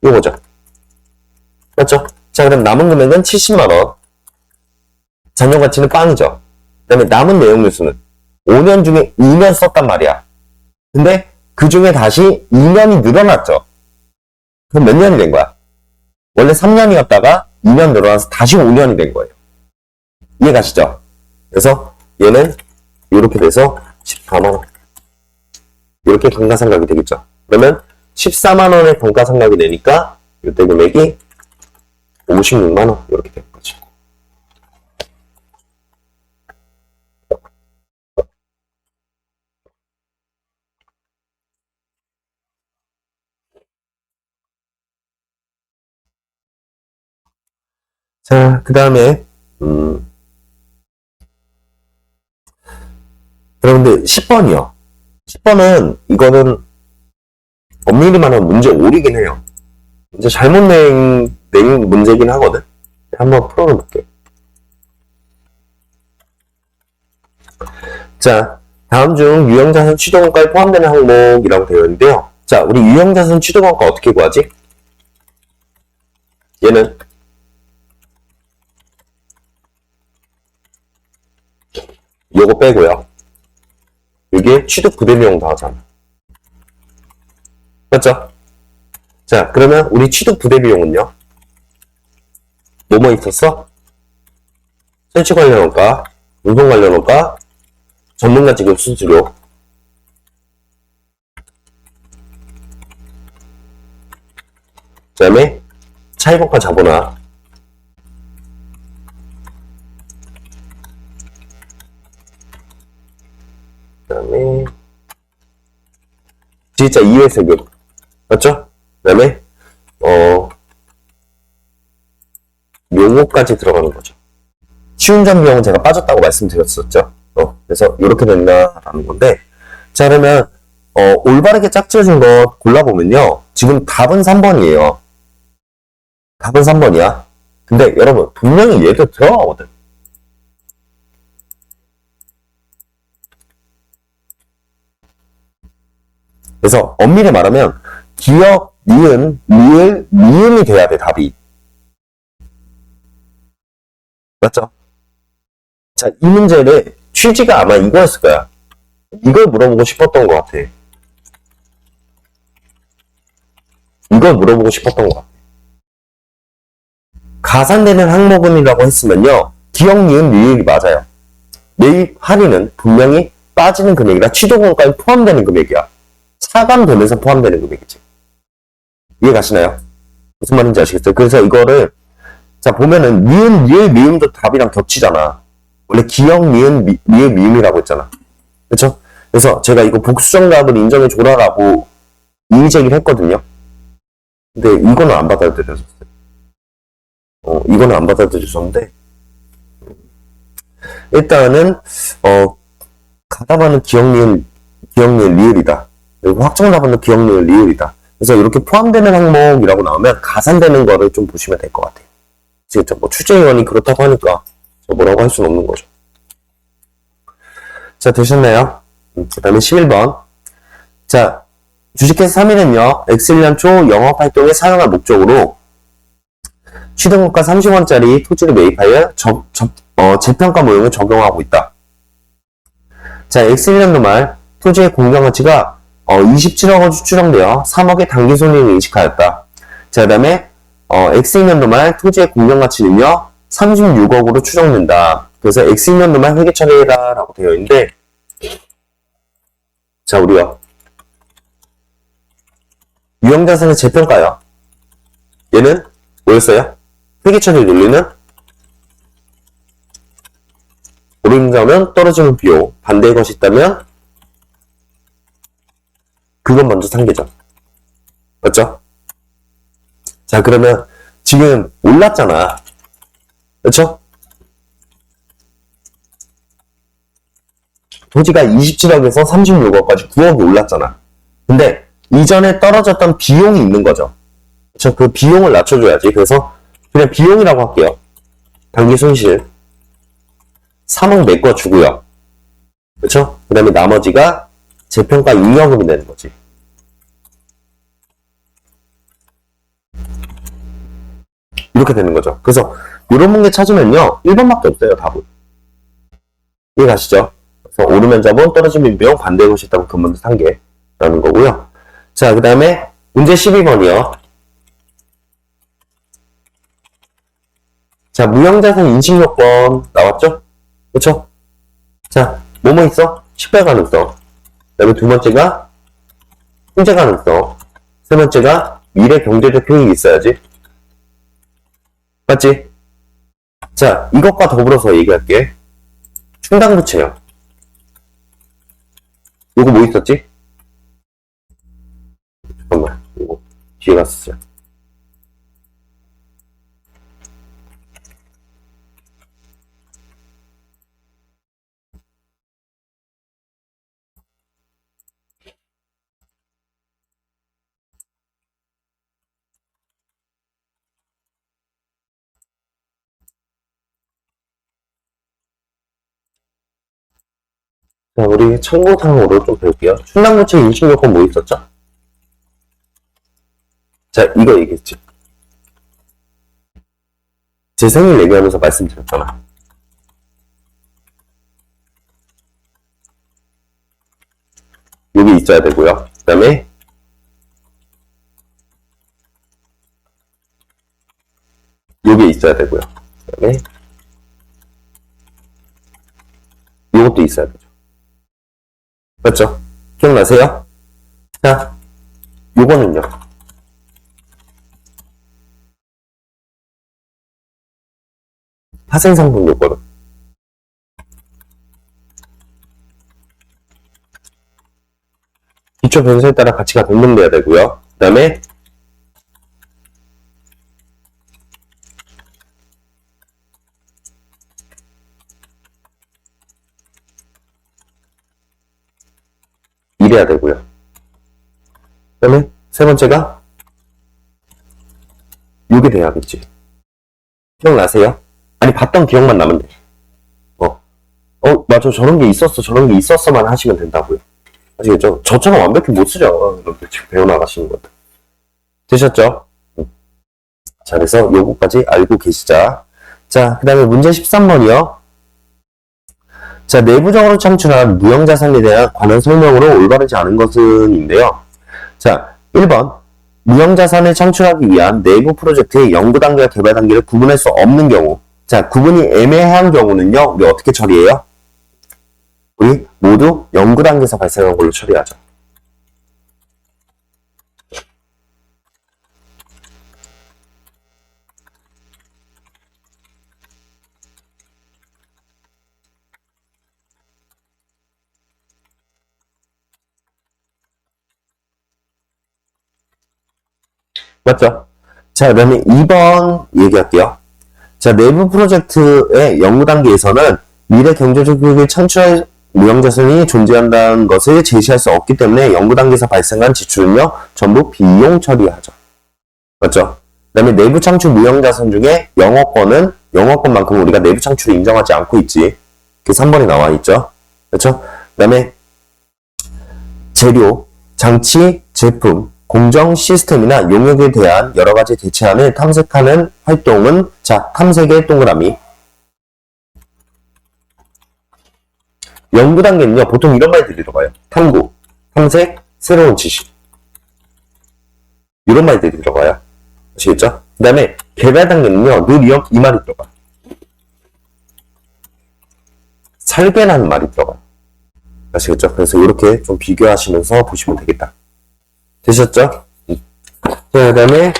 요거죠. 맞죠? 자, 그럼 남은 금액은 70만원. 잔존가치는 빵이죠. 그 다음에 남은 내용요소는 5년 중에 2년 썼단 말이야. 근데 그 중에 다시 2년이 늘어났죠. 그럼 몇 년이 된 거야? 원래 3년이었다가 2년 늘어나서 다시 5년이 된 거예요. 이해 가시죠? 그래서 얘는 이렇게 돼서 14만원. 이렇게 감가상각이 되겠죠. 그러면 14만원의 감가상각이 되니까 이때 금액이 56만원 이렇게 되는 거죠. 자, 그 다음에 여러분들 10번이요. 10번은 이거는 엄밀히 말하면 문제 오리긴 해요. 문제 잘못 낸 문제긴 하거든. 한번 풀어볼게요. 자, 다음 중 유형자산 취득원가에 포함되는 항목이라고 되어 있는데요. 자, 우리 유형자산 취득원가 어떻게 구하지? 얘는 요거 빼고요. 여기에 취득 부대비용 나오잖아. 맞죠? 자, 그러면 우리 취득 부대비용은요? 뭐뭐 있었어? 설치 관련 원가, 운송 관련 원가, 전문가 지급 수수료. 그 다음에 차입원가 자본화. 그 다음에 지휘자 2회 세금. 맞죠? 그 다음에 요거까지 들어가는 거죠. 시운전 비용은 제가 빠졌다고 말씀드렸었죠. 그래서 이렇게 된다라는 건데, 자, 그러면 올바르게 짝지어진 거 골라보면요. 지금 답은 3번이에요. 답은 3번이야. 근데 여러분 분명히 얘도 들어가거든. 그래서 엄밀히 말하면 기역, 니은, 리을, 미음이 돼야 돼, 답이. 맞죠? 자, 이 문제를 취지가 아마 이거였을 거야. 이걸 물어보고 싶었던 것 같아. 이걸 물어보고 싶었던 것 같아. 가산되는 항목은이라고 했으면요. 기역, 니은, 리을이 맞아요. 매입 할인은 분명히 빠지는 금액이라 취득원가에 포함되는 금액이야. 차감되면서 포함되는 금액이지. 이해 가시나요? 무슨 말인지 아시겠어요? 그래서 이거를 자 보면은 니은, 리을, 미음도 답이랑 겹치잖아. 원래 기역, 니은, 리을, 미음이라고 했잖아. 그쵸? 그래서 제가 이거 복수정답을 인정해줘라라고 이의제기를 했거든요. 근데 이거는 안 받아들여졌어요. 이거는 안 받아들여졌는데 일단은 가담하는 기역, 니은, 리을이다. 그리고 확정답은 기역, 니은, 리을이다. 그래서 이렇게 포함되는 항목이라고 나오면 가산되는 거를 좀 보시면 될 것 같아요. 아시겠죠? 뭐 출제위원이 그렇다고 하니까 뭐라고 할 수는 없는 거죠. 자, 되셨나요? 그 다음에 11번. 자, 주식회사 3위는요, X1년 초 영업활동에 사용할 목적으로 취득원가 30원짜리 토지를 매입하여 재평가 모형을 적용하고 있다. 자, X1년도 말 토지의 공정가치가 27억원 추정되어 3억의 단기 손익을 인식하였다. 자, 그 다음에 X2년도 말 토지의 공정가치는요 36억으로 추정된다. 그래서 X2년도 말 회계 처리해라 라고 되어 있는데, 자, 우리요 유형자산의 재평가요. 얘는 뭐였어요? 회계 처리 논리는 오른 점은 떨어지는 비용, 반대의 것이 있다면 그건 먼저 상계죠. 맞죠? 자, 그러면 지금 올랐잖아. 그렇죠? 토지가 27억에서 36억까지 9억이 올랐잖아. 근데 이전에 떨어졌던 비용이 있는 거죠. 그렇죠? 그 비용을 낮춰줘야지. 그래서 그냥 비용이라고 할게요. 단기 손실 3억 메꿔주고요. 그렇죠? 그 다음에 나머지가 재평가 잉여금이 되는 거지. 이렇게 되는 거죠. 그래서 이런 문제 찾으면요 1번밖에 없어요. 답은. 이해 가시죠? 그래서 오르면 자본, 떨어지면 비용, 반대의 것이 있다고 근본도 상계라는 거고요. 자, 그 다음에 문제 12번이요. 자, 무형자산 인식요건 나왔죠? 그쵸? 자, 뭐뭐 있어? 식별 가능성. 그 다음에 두 번째가 통제 가능성. 세 번째가 미래 경제적 효익이 있어야지. 맞지? 자, 이것과 더불어서 얘기할게. 충당부채요. 요거 뭐 있었지? 잠깐만, 요거 뒤에 갔었어요. 자, 우리 참고사항으로 좀 볼게요. 충당부채 인식요건 뭐 있었죠? 자, 이거 얘기했지. 제 생일 얘기하면서 말씀드렸잖아. 여기 있어야 되고요. 그 다음에 여기 있어야 되고요. 그 다음에 이것도 있어야 되죠. 맞죠? 기억나세요? 자, 요거는요. 파생상품 요거는 기초 변수에 따라 가치가 변동돼야 되고요. 그 다음에 이래야 되고요. 그 다음에 세 번째가 요게 돼야겠지. 기억나세요? 아니 봤던 기억만 나면 돼. 맞아, 저런 게 있었어, 저런 게 있었어만 하시면 된다고요. 아시겠죠? 저처럼 완벽히 못 쓰죠. 여러분들 지금 배워나가시는 것들. 되셨죠? 자, 그래서 요거까지 알고 계시자. 자, 그 다음에 문제 13번이요. 자, 내부적으로 창출한 무형자산에 대한 관한 설명으로 올바르지 않은 것은인데요. 자, 1번. 무형자산을 창출하기 위한 내부 프로젝트의 연구 단계와 개발 단계를 구분할 수 없는 경우. 자, 구분이 애매한 경우는요, 우리 어떻게 처리해요? 우리 모두 연구 단계에서 발생한 걸로 처리하죠. 맞죠? 자, 그 다음에 2번 얘기할게요. 자, 내부 프로젝트의 연구 단계에서는 미래 경제적 효익을 창출할 무형자산이 존재한다는 것을 제시할 수 없기 때문에 연구 단계에서 발생한 지출은요, 전부 비용 처리하죠. 맞죠? 그 다음에 내부 창출 무형자산 중에 영어권만큼 우리가 내부 창출을 인정하지 않고 있지. 그 3번에 나와 있죠. 그렇죠? 그 다음에 재료, 장치, 제품, 공정 시스템이나 용역에 대한 여러 가지 대체안을 탐색하는 활동은, 자, 탐색의 동그라미. 연구 단계는요, 보통 이런 말들이 들어가요. 탐구, 탐색, 새로운 지식. 이런 말들이 들어가요. 아시겠죠? 그 다음에 개발 단계는요, 늘 이 말이 들어가요. 설계라는 말이 들어가요. 아시겠죠? 그래서 이렇게 좀 비교하시면서 보시면 되겠다. 되셨죠? 자, 그 다음에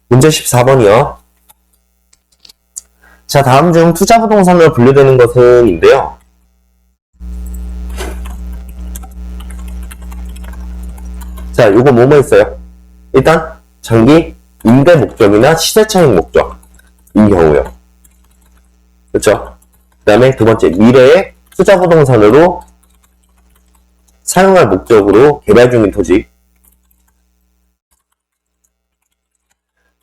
문제 14번이요. 자, 다음 중 투자부동산으로 분류되는 것은 인데요. 자, 요거 뭐뭐 있어요? 일단 장기 임대 목적이나 시세차익 목적인 경우요. 그렇죠? 그 다음에 두 번째, 미래의 투자부동산으로 사용할 목적으로 개발 중인 토지.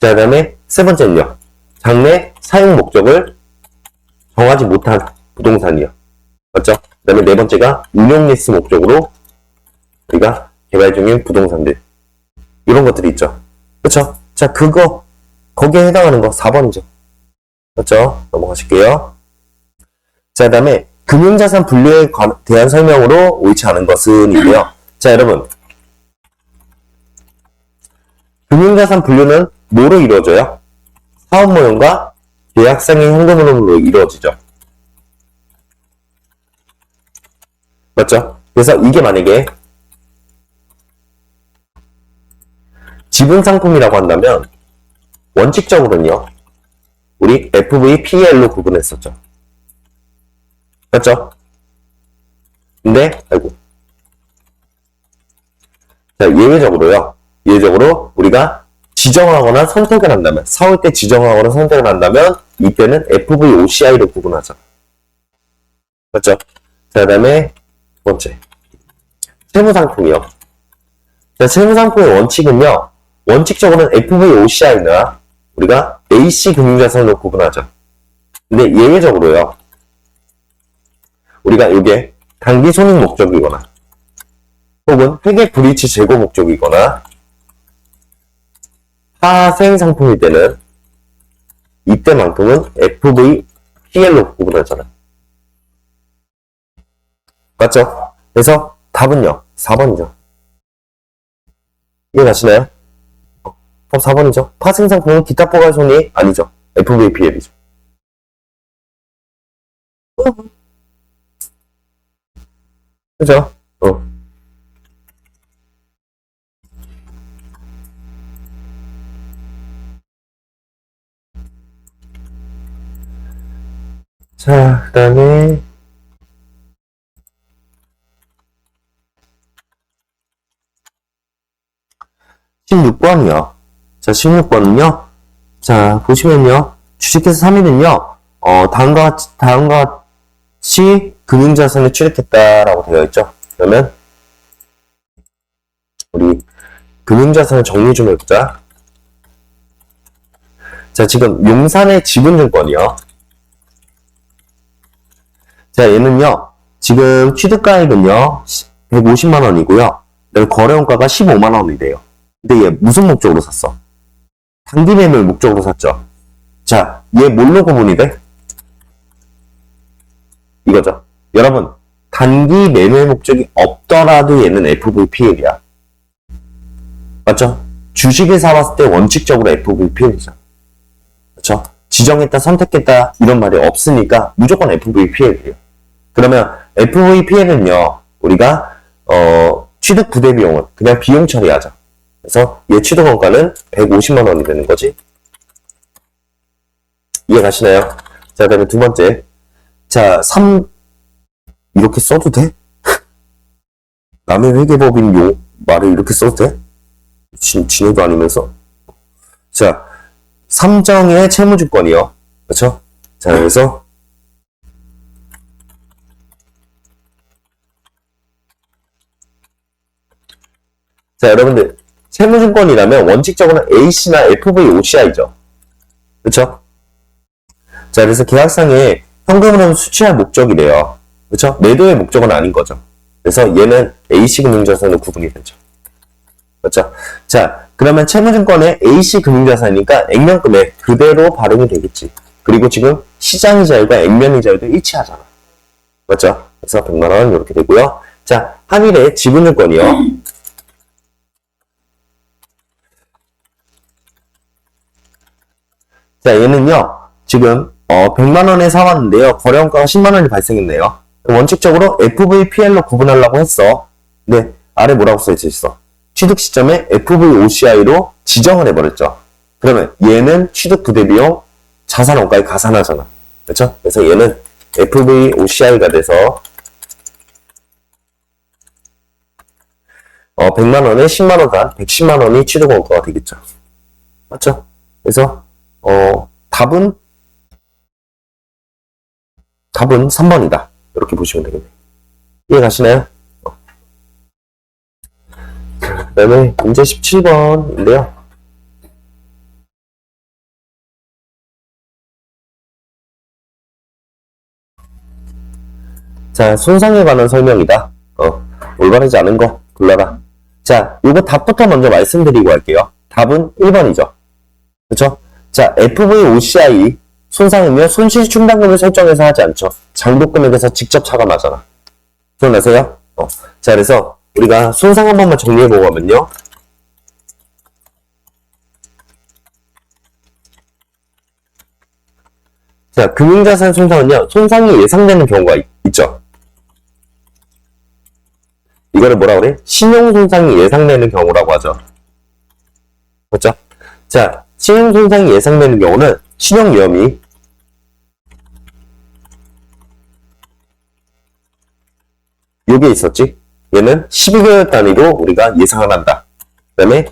자, 그 다음에 세 번째는요. 장래 사용 목적을 정하지 못한 부동산이요. 맞죠? 그 다음에 네 번째가 운용 리스 목적으로 우리가 개발 중인 부동산들. 이런 것들이 있죠. 그쵸? 자, 거기에 해당하는 거 4번이죠. 맞죠? 넘어가실게요. 자, 그 다음에 금융자산 분류에 대한 설명으로 옳지 않은 것은인데요. 자, 여러분. 금융자산 분류는 뭐로 이루어져요? 사업 모형과 계약상의 현금흐름으로 이루어지죠. 맞죠? 그래서 이게 만약에 지분 상품이라고 한다면 원칙적으로는요. 우리 FVPL로 구분했었죠. 맞죠? 근데 자, 예외적으로 우리가 지정하거나 선택을 한다면, 사올 때 지정하거나 선택을 한다면 이때는 FVOCI로 구분하죠. 맞죠? 자, 그 다음에 두 번째, 채무상품이요. 자, 채무상품의 원칙은요, 원칙적으로는 FVOCI나 우리가 AC 금융자산으로 구분하죠. 근데 예외적으로요, 우리가 이게 단기 손익 목적이거나 혹은 회계 불이치 재고 목적이거나 하생 상품일 때는 이때만큼은 FVPL로 구분하잖아요. 맞죠? 그래서 답은요, 4번이죠. 이해가시나요? 답 4번이죠. 파생 상품은 기타 포괄 손익 아니죠. FVPL이죠. 그죠? 자, 그 다음에 16번이요. 자, 16번은요. 자, 보시면요. 주식회사 3위는요. 다음과 같이 금융자산을 취득했다라고 되어 있죠. 그러면 우리 금융자산을 정리 좀 해보자. 자, 지금 용산의 지분증권이요. 자, 얘는요. 지금 취득가액은요. 150만원이고요. 거래원가가 15만원이 돼요. 근데 얘 무슨 목적으로 샀어? 단기 매매를 목적으로 샀죠. 자, 얘 뭘로 구분이 돼? 이거죠. 여러분, 단기 매매 목적이 없더라도 얘는 FVPL이야. 맞죠? 주식을 사봤을 때 원칙적으로 FVPL이죠. 그렇죠? 지정했다, 선택했다 이런 말이 없으니까 무조건 FVPL이에요. 그러면 FVPL은요, 우리가 취득 부대 비용은 그냥 비용 처리하자. 그래서 얘 취득 원가는 150만 원이 되는 거지. 이해 가시나요? 자, 그다음에 두 번째. 자, 이렇게 써도 돼? 남의 회계법인 말을 이렇게 써도 돼? 지네도 아니면서. 자, 삼정의 채무증권이요. 그렇죠? 자, 그래서 자, 여러분들 채무증권이라면 원칙적으로는 AC나 FVOCI죠. 그렇죠? 자, 그래서 계약상에 현금으로 수취할 목적이래요. 그렇죠? 매도의 목적은 아닌 거죠. 그래서 얘는 AC 금융자산으로 구분이 되죠. 그렇죠? 자, 그러면 채무증권의 AC 금융자산이니까 액면금액 그대로 발행이 되겠지. 그리고 지금 시장이자율과 액면이자율도 일치하잖아. 맞죠? 그래서 100만원 이렇게 되고요. 자, 한일의 지분증권이요. 자, 얘는요, 지금, 100만원에 사왔는데요. 거래원가가 10만원이 발생했네요. 원칙적으로 FVPL로 구분하려고 했어. 근데, 아래 뭐라고 써있어? 취득 시점에 FVOCI로 지정을 해버렸죠. 그러면 얘는 취득 부대비용 자산 원가에 가산하잖아. 그렇죠? 그래서 얘는 FVOCI가 돼서, 100만원에 10만원간 110만원이 취득 원가가 되겠죠. 맞죠? 그래서, 답은 3번이다. 이렇게 보시면 되겠네요. 이해 가시나요? 그 다음에 문제 17번인데요. 자, 손상에 관한 설명이다. 올바르지 않은 거 골라라. 자, 요거 답부터 먼저 말씀드리고 할게요. 답은 1번이죠. 그쵸? 자, FVOCI 손상은요, 손실 충당금을 설정해서 하지 않죠. 장부금액에서 직접 차감하잖아. 기억나세요? 자, 그래서 우리가 손상 한 번만 정리해보고 하면요. 자, 금융자산 손상은요, 손상이 예상되는 경우가 있죠. 이거를 뭐라 그래? 신용손상이 예상되는 경우라고 하죠. 그렇죠? 자, 신용 손상이 예상되는 경우는 신용 위험이 요게 있었지? 얘는 12개월 단위로 우리가 예상을 한다. 그 다음에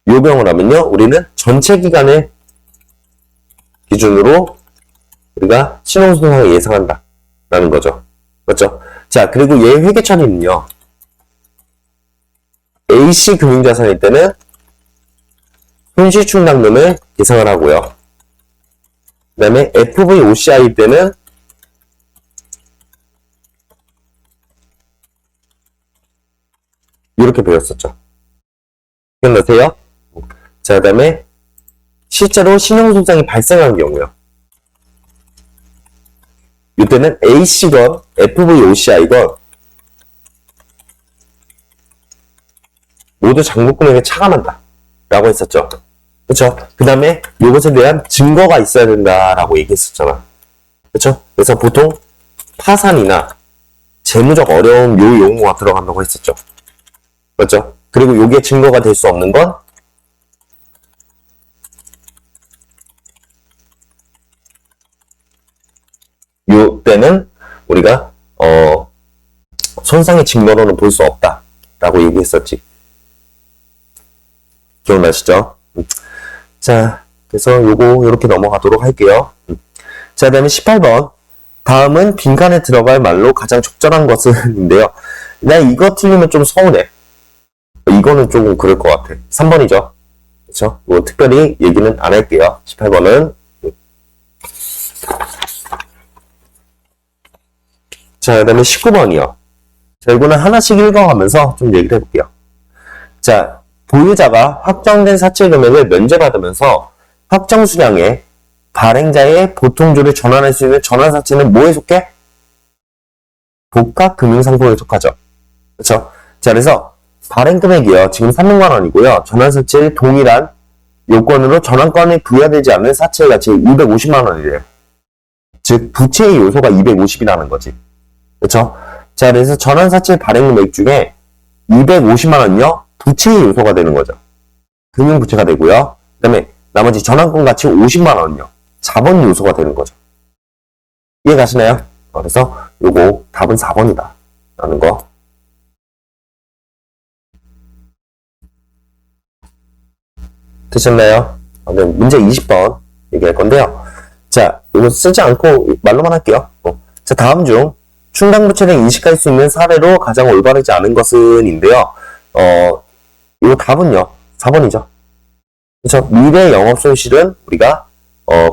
요병을 하면요, 우리는 전체 기간을 기준으로 우리가 신용 손상을 예상한다 라는 거죠. 맞죠? 자, 그리고 얘 회계 처리는요, AC 금융자산일 때는 손실 충당금을 예상을 하고요. 그 다음에 FVOCI일 때는 이렇게 배웠었죠. 기억나세요? 자, 그 다음에 실제로 신용손상이 발생한 경우요. 이때는 AC건 FVOCI건 모두 장부금액에 차감한다 라고 했었죠. 그쵸? 그 다음에 이것에 대한 증거가 있어야 된다라고 얘기했었잖아. 그쵸? 그래서 보통 파산이나 재무적 어려움 요 용어가 들어간다고 했었죠. 맞죠? 그리고 요게 증거가 될 수 없는 건 요 때는 우리가 손상의 증거로는 볼 수 없다 라고 얘기했었지. 기억나시죠? 자, 그래서 요거 이렇게 넘어가도록 할게요. 자, 다음에 18번. 다음은 빈칸에 들어갈 말로 가장 적절한 것은 인데요. 나 이거 틀리면 좀 서운해. 이거는 조금 그럴 것 같아. 3번이죠. 그쵸? 뭐 특별히 얘기는 안 할게요. 18번은. 자, 그 다음에 19번이요. 자, 이거는 하나씩 읽어가면서 좀 얘기를 해볼게요. 자, 보유자가 확정된 사채 금액을 면제받으면서 확정 수량에 발행자의 보통주를 전환할 수 있는 전환사채는 뭐에 속해? 복합금융상품에 속하죠. 그렇죠? 자, 그래서 발행 금액이요. 지금 300만 원이고요. 전환사채의 동일한 요건으로 전환권이 부여되지 않는 사채의 가치 250만 원이래요. 즉, 부채의 요소가 250이라는 거지. 그렇죠? 자, 그래서 전환사채 발행 금액 중에 250만 원이요. 부채의 요소가 되는 거죠. 금융부채가 되고요. 그 다음에 나머지 전환권 가치 50만 원이요. 자본 요소가 되는 거죠. 이해 가시나요? 그래서 요거 답은 4번이다. 라는 거. 되셨나요? 네, 문제 20번 얘기할 건데요. 자, 이거 쓰지 않고 말로만 할게요. 자, 다음 중 충당부채를 인식할 수 있는 사례로 가장 올바르지 않은 것은 인데요. 이 답은요, 4번이죠. 그렇죠? 미래 영업 손실은 우리가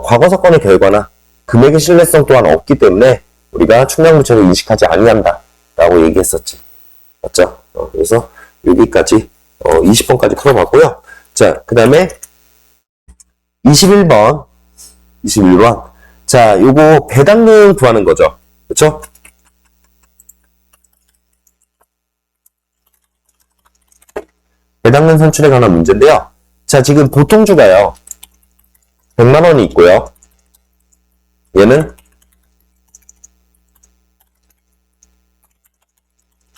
과거 사건의 결과나 금액의 신뢰성 또한 없기 때문에 우리가 충당부채를 인식하지 아니한다라고 얘기했었지. 맞죠? 그래서 여기까지 20번까지 풀어봤고요. 자, 그 다음에 21번. 자, 요거 배당금 구하는 거죠. 그렇죠? 배당금 산출에 관한 문제인데요. 자, 지금 보통주가요. 100만 원이 있고요. 얘는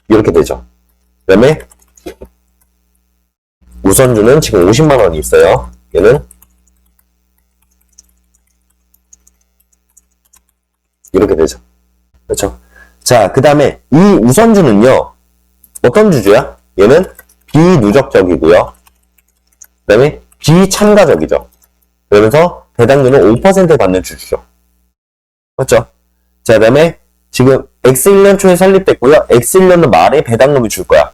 이렇게 되죠. 그 다음에 우선주는 지금 50만 원이 있어요. 얘는 이렇게 되죠. 그렇죠? 자, 그 다음에 이 우선주는요. 어떤 주주야? 얘는 비누적적이고요. 그 다음에 비참가적이죠. 그러면서 배당률은 5% 받는 주주죠. 맞죠? 자, 그 다음에 지금 X1년 초에 설립됐고요. X1년 말에 배당금을 줄 거야.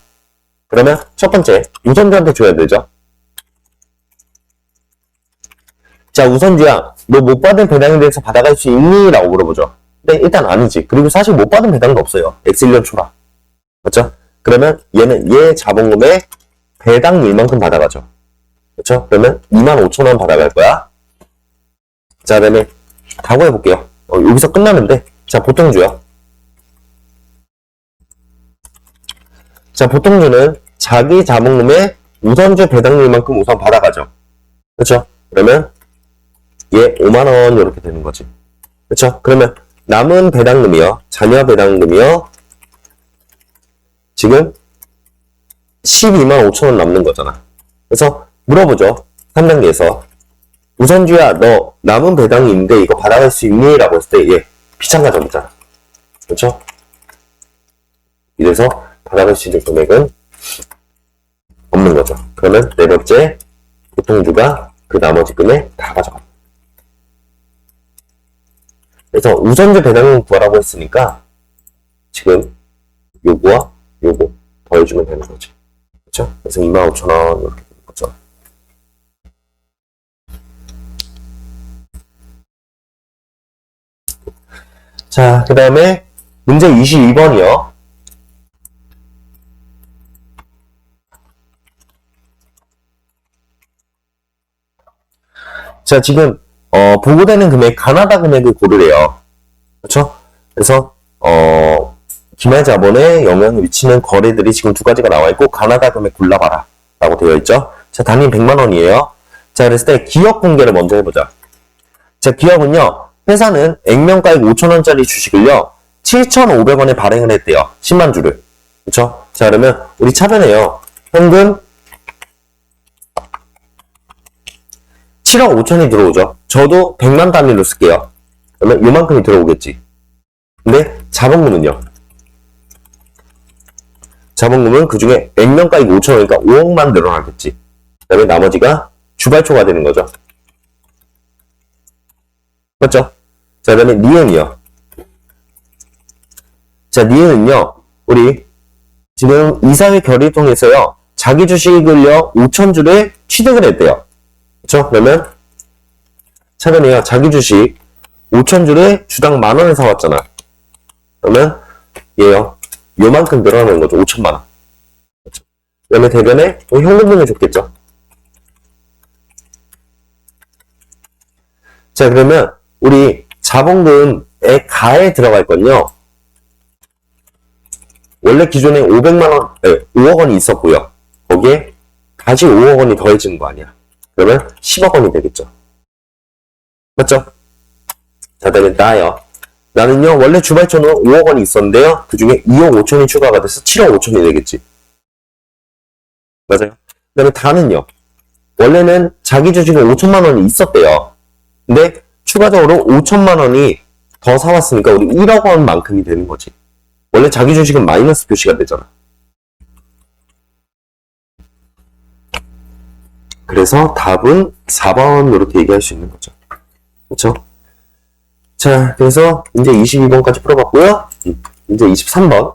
그러면 첫 번째, 우선주한테 줘야 되죠. 자, 우선주야, 너 못 받은 배당에 대해서 받아갈 수 있니? 라고 물어보죠. 근데 일단 아니지. 그리고 사실 못 받은 배당도 없어요. X1년 초라. 맞죠? 그러면 얘는 얘 자본금의 배당률만큼 받아가죠. 그렇죠? 그러면 25,000원 받아갈 거야. 자, 그 다음에 각오해볼게요. 여기서 끝나는데, 자, 보통주요. 자, 보통주는 자기 자본금의 우선주 배당률만큼 우선 받아가죠. 그렇죠? 그러면 얘 5만원 이렇게 되는 거지. 그렇죠? 그러면 남은 배당금이요. 자녀 배당금이요. 지금 12만 5천 원 남는 거잖아. 그래서 물어보죠. 3단계에서. 우선주야, 너 남은 배당이 있는데 이거 받아갈 수 있니? 라고 했을 때, 얘 비참가점이잖아. 그렇죠? 이래서 받아갈 수 있는 금액은 없는 거죠. 그러면 네 번째, 보통주가 그 나머지 금액 다 가져가. 그래서 우선주 배당금 구하라고 했으니까 지금 요거와 요거 더해주면 되는 거지. 그렇죠? 그래서 25,000원 이렇게 되는 거죠. 자, 그 다음에 문제 22번이요. 자, 지금 보고되는 금액, 가나다 금액을 고르래요. 그렇죠? 그래서 기말 자본에 영향을 미치는 거래들이 지금 두 가지가 나와 있고, 가나다 금액 골라봐라 라고 되어 있죠. 자, 단위 100만 원이에요. 자, 그랬을 때 기업 공개를 먼저 해보자. 자, 기업은요, 회사는 액면가액 5,000원짜리 주식을요 7,500원에 발행을 했대요. 10만 주를. 그렇죠? 자, 그러면 우리 차변해요. 현금 7억 5천이 들어오죠. 저도 100만 단위로 쓸게요. 그러면 요만큼이 들어오겠지. 근데 자본금은요? 자본금은 그 중에 액면가액 5천원이니까 5억만 늘어나겠지. 그 다음에 나머지가 주발초가 되는 거죠. 맞죠? 자, 그 다음에 니은이요. 자, 니은은요, 우리 지금 이사회 결의를 통해서요, 자기 주식을요, 5,000주를 취득을 했대요. 그쵸? 그러면 차변이요, 자기 주식 5,000주를 주당 만원에 사왔잖아. 그러면 얘요, 요만큼 늘어나는 거죠. 5천만원. 그쵸? 그 다음에 대변에 현금분을 줬겠죠. 자, 그러면 우리 자본금의 가에 들어갈 건요, 원래 기존에 500만원, 5억 원이 있었고요. 거기에 다시 5억 원이 더해지는 거 아니야. 그러면 10억 원이 되겠죠. 맞죠? 자, 다음에 나요. 나는요, 원래 주발초는 5억 원이 있었는데요. 그 중에 2억 5천이 추가가 돼서 7억 5천이 되겠지. 맞아요? 그 다음에 다는요. 원래는 자기 주식은 5천만 원이 있었대요. 근데 추가적으로 5천만 원이 더 사왔으니까 우리 1억 원만큼이 되는 거지. 원래 자기 주식은 마이너스 표시가 되잖아. 그래서 답은 4번 이렇게 얘기할 수 있는 거죠. 그렇죠? 자, 그래서 이제 22번까지 풀어봤고요. 이제 23번.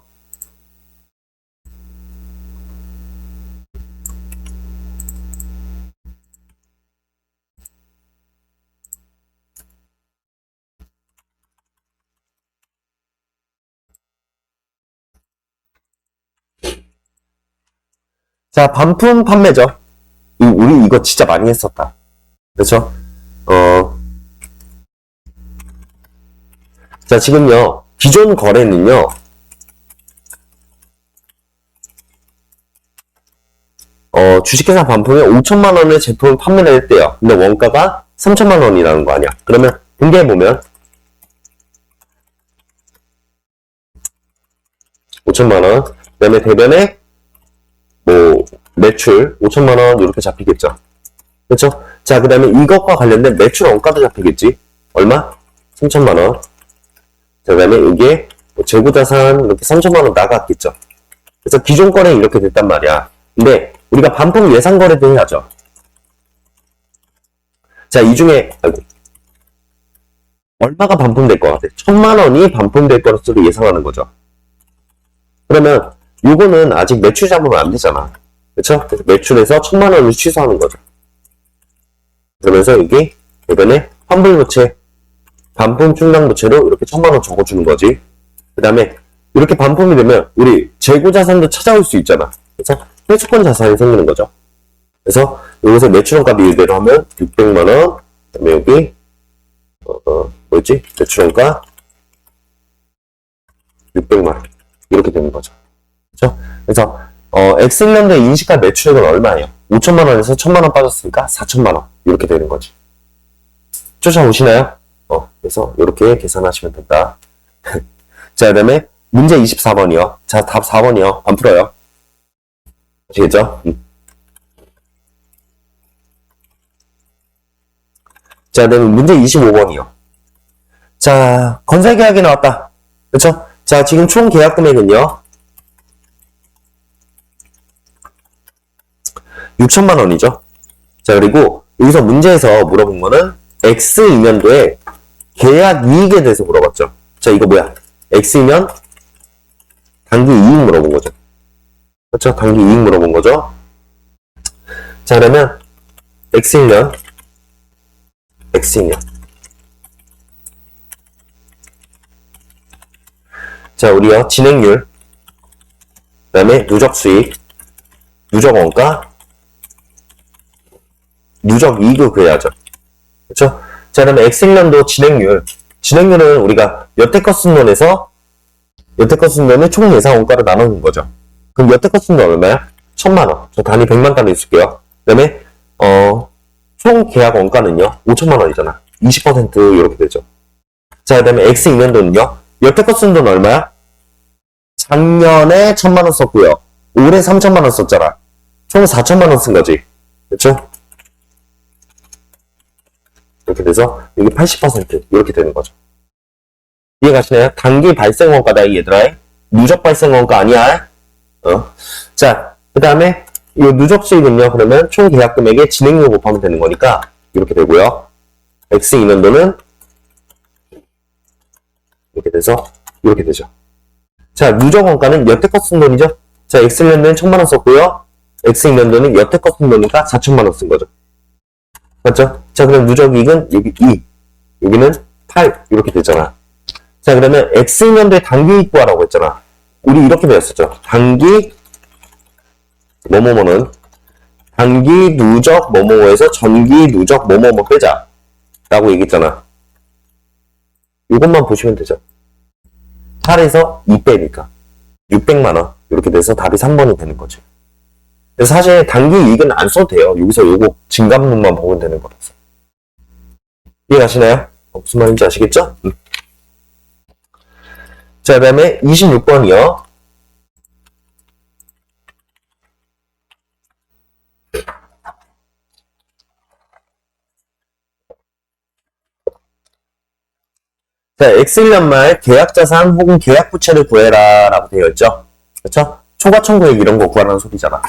자, 반품 판매죠. 우리 이거 진짜 많이 했었다. 그렇죠? 자, 지금요, 기존 거래는요, 주식회사 반품에 5천만 원의 제품을 판매를 했대요. 근데 원가가 3천만 원이라는 거 아니야. 그러면 공개해보면 5천만 원, 그 다음에 대변에 매출 5천만 원 이렇게 잡히겠죠. 그렇죠? 자, 그 다음에 이것과 관련된 매출 원가도 잡히겠지. 얼마? 3천만 원. 자, 그 다음에 이게 재고자산 이렇게 3천만 원 나갔겠죠. 그래서 기존 거래는 이렇게 됐단 말이야. 근데 우리가 반품 예상 거래도 해야죠. 자, 이 중에 얼마가 반품될 것 같아? 1,000만 원이 반품될 것으로 예상하는 거죠. 그러면 요거는 아직 매출 잡으면 안 되잖아. 그렇죠? 매출에서 1,000만 원을 취소하는 거죠. 그러면서 이게 이번에 환불부채, 반품 충당부채로 이렇게 1,000만 원 적어주는 거지. 그 다음에 이렇게 반품이 되면 우리 재고자산도 찾아올 수 있잖아. 그래서 회수권 자산이 생기는 거죠. 그래서 여기서 매출원가 비율대로 하면 600만 원, 그 다음에 여기 뭐였지? 매출원가 600만 원 이렇게 되는 거죠. 그렇죠? 그래서 엑셀런드의 인식할 매출액은 얼마예요? 5천만 원에서 1,000만 원 빠졌으니까 4천만 원 이렇게 되는 거지. 쫓아오시나요? 그래서 이렇게 계산하시면 된다. 자, 그 다음에 문제 24번이요. 자, 답 4번이요. 안 풀어요. 아시겠죠? 자, 그다음에 문제 25번이요. 자, 건설계약이 나왔다. 그렇죠? 자, 지금 총 계약 금액은요. 6천만 원이죠. 자, 그리고 여기서 문제에서 물어본 거는 X이면도에 계약 이익에 대해서 물어봤죠. 자, 이거 뭐야? X이면 단기 이익 물어본 거죠. 그렇죠? 단기 이익 물어본 거죠. 자, 그러면 X이면 자, 우리요 진행률, 그 다음에 누적 수익, 누적 원가, 누적 이익을 구해야죠. 그렇죠? 자, 그러면 X년도 진행률은 우리가 여태껏 쓴 돈에서 총 예상 원가를 나누는 거죠. 그럼 여태껏 쓴 돈 얼마야? 1,000만 원. 저 단위 100만 단위 쓸게요. 그 다음에 총 계약 원가는요 5천만 원이잖아. 20% 이렇게 되죠. 자, 그 다음에 X년도는요 여태껏 쓴 돈 얼마야? 작년에 1,000만 원 썼고요. 올해 3천만 원 썼잖아. 총 4천만 원 쓴 거지. 그렇죠? 이렇게 돼서 이게 80% 이렇게 되는 거죠. 이해가시나요? 단기 발생 원가다 얘들아. 누적 발생 원가 아니야. 자, 그 다음에 이 누적 수익은요. 그러면 총 계약 금액에 진행료 곱하면 되는 거니까 이렇게 되고요. X 이년도는 이렇게 돼서 이렇게 되죠. 자, 누적 원가는 여태껏 쓴 돈이죠. 자, X년도는 1,000만 원 썼고요. X년도는 여태껏 쓴 돈이니까 4천만 원 쓴 거죠. 맞죠? 자, 그럼 누적 이익은 여기 2, 여기는 8 이렇게 되잖아. 자, 그러면 X년도에 단기 이익 구하라고 했잖아. 우리 이렇게 배웠었죠. 단기 뭐뭐뭐는 단기 누적 뭐뭐뭐에서 전기 누적 뭐뭐뭐 빼자 라고 얘기했잖아. 이것만 보시면 되죠. 8에서 2 빼니까 600만 원 이렇게 돼서 답이 3번이 되는 거죠. 그래서 사실 단기 이익은 안 써도 돼요. 여기서 요거 증감문만 보면 되는 거라서. 이해가시나요? 무슨 말인지 아시겠죠? 자, 그 다음에 26번이요. 자, X년 말 계약자산 혹은 계약부채를 구해라 라고 되어 있죠. 그렇죠? 초과청구액 이런 거 구하라는 소리잖아.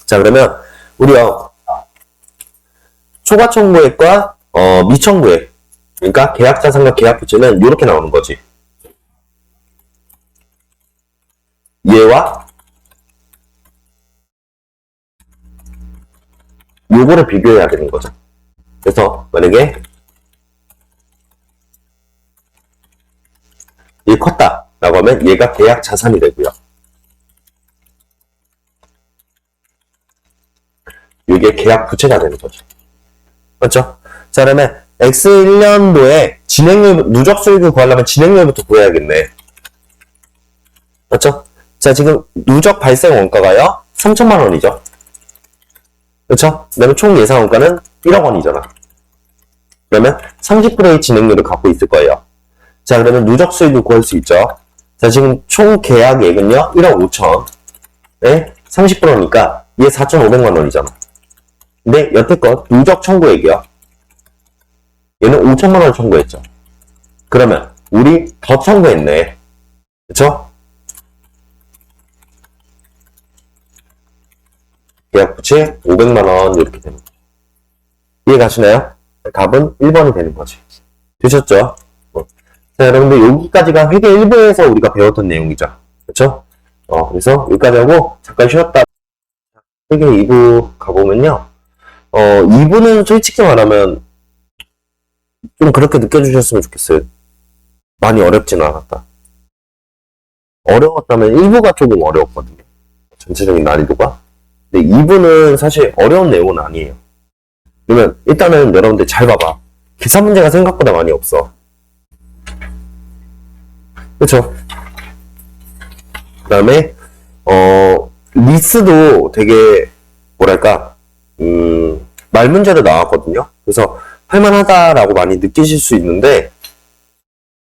자, 그러면 우리요 초과청구액과 미청구액, 그러니까 계약자산과 계약부채는 이렇게 나오는 거지. 얘와 요거를 비교해야 되는 거죠. 그래서 만약에 얘 컸다 라고 하면 얘가 계약 자산이 되고요. 이게 계약 부채가 되는 거죠. 맞죠? 자, 그러면 X1년도에 진행률, 누적 수익을 구하려면 진행률부터 구해야겠네. 맞죠? 자, 지금 누적 발생 원가가요 3천만 원이죠. 그렇죠? 그다음에 총 예상 원가는 1억 원이잖아. 그러면 30%의 진행률을 갖고 있을 거예요. 자, 그러면 누적 수익을 구할 수 있죠. 자, 지금 총 계약액은요 1억 5천. 네? 30%니까 얘 4,500만 원이잖아. 근데 여태껏 누적 청구액이요. 얘는 5천만 원 청구했죠. 그러면 우리 더 청구했네. 그쵸? 계약부채 500만 원 이렇게 되는 거죠. 이해 가시나요? 답은 1번이 되는 거지. 되셨죠? 자, 여러분들 여기까지가 회계 1부에서 우리가 배웠던 내용이죠. 그쵸? 그래서 여기까지 하고 잠깐 쉬었다 회계 2부 가보면요. 2부는 솔직히 말하면 좀 그렇게 느껴주셨으면 좋겠어요. 많이 어렵지는 않았다. 어려웠다면 1부가 조금 어려웠거든요. 전체적인 난이도가. 근데 2부는 사실 어려운 내용은 아니에요. 그러면 일단은 여러분들 잘 봐봐. 계산 문제가 생각보다 많이 없어. 그쵸? 그 다음에 리스도 되게 뭐랄까 말 문제로 나왔거든요. 그래서 할만하다라고 많이 느끼실 수 있는데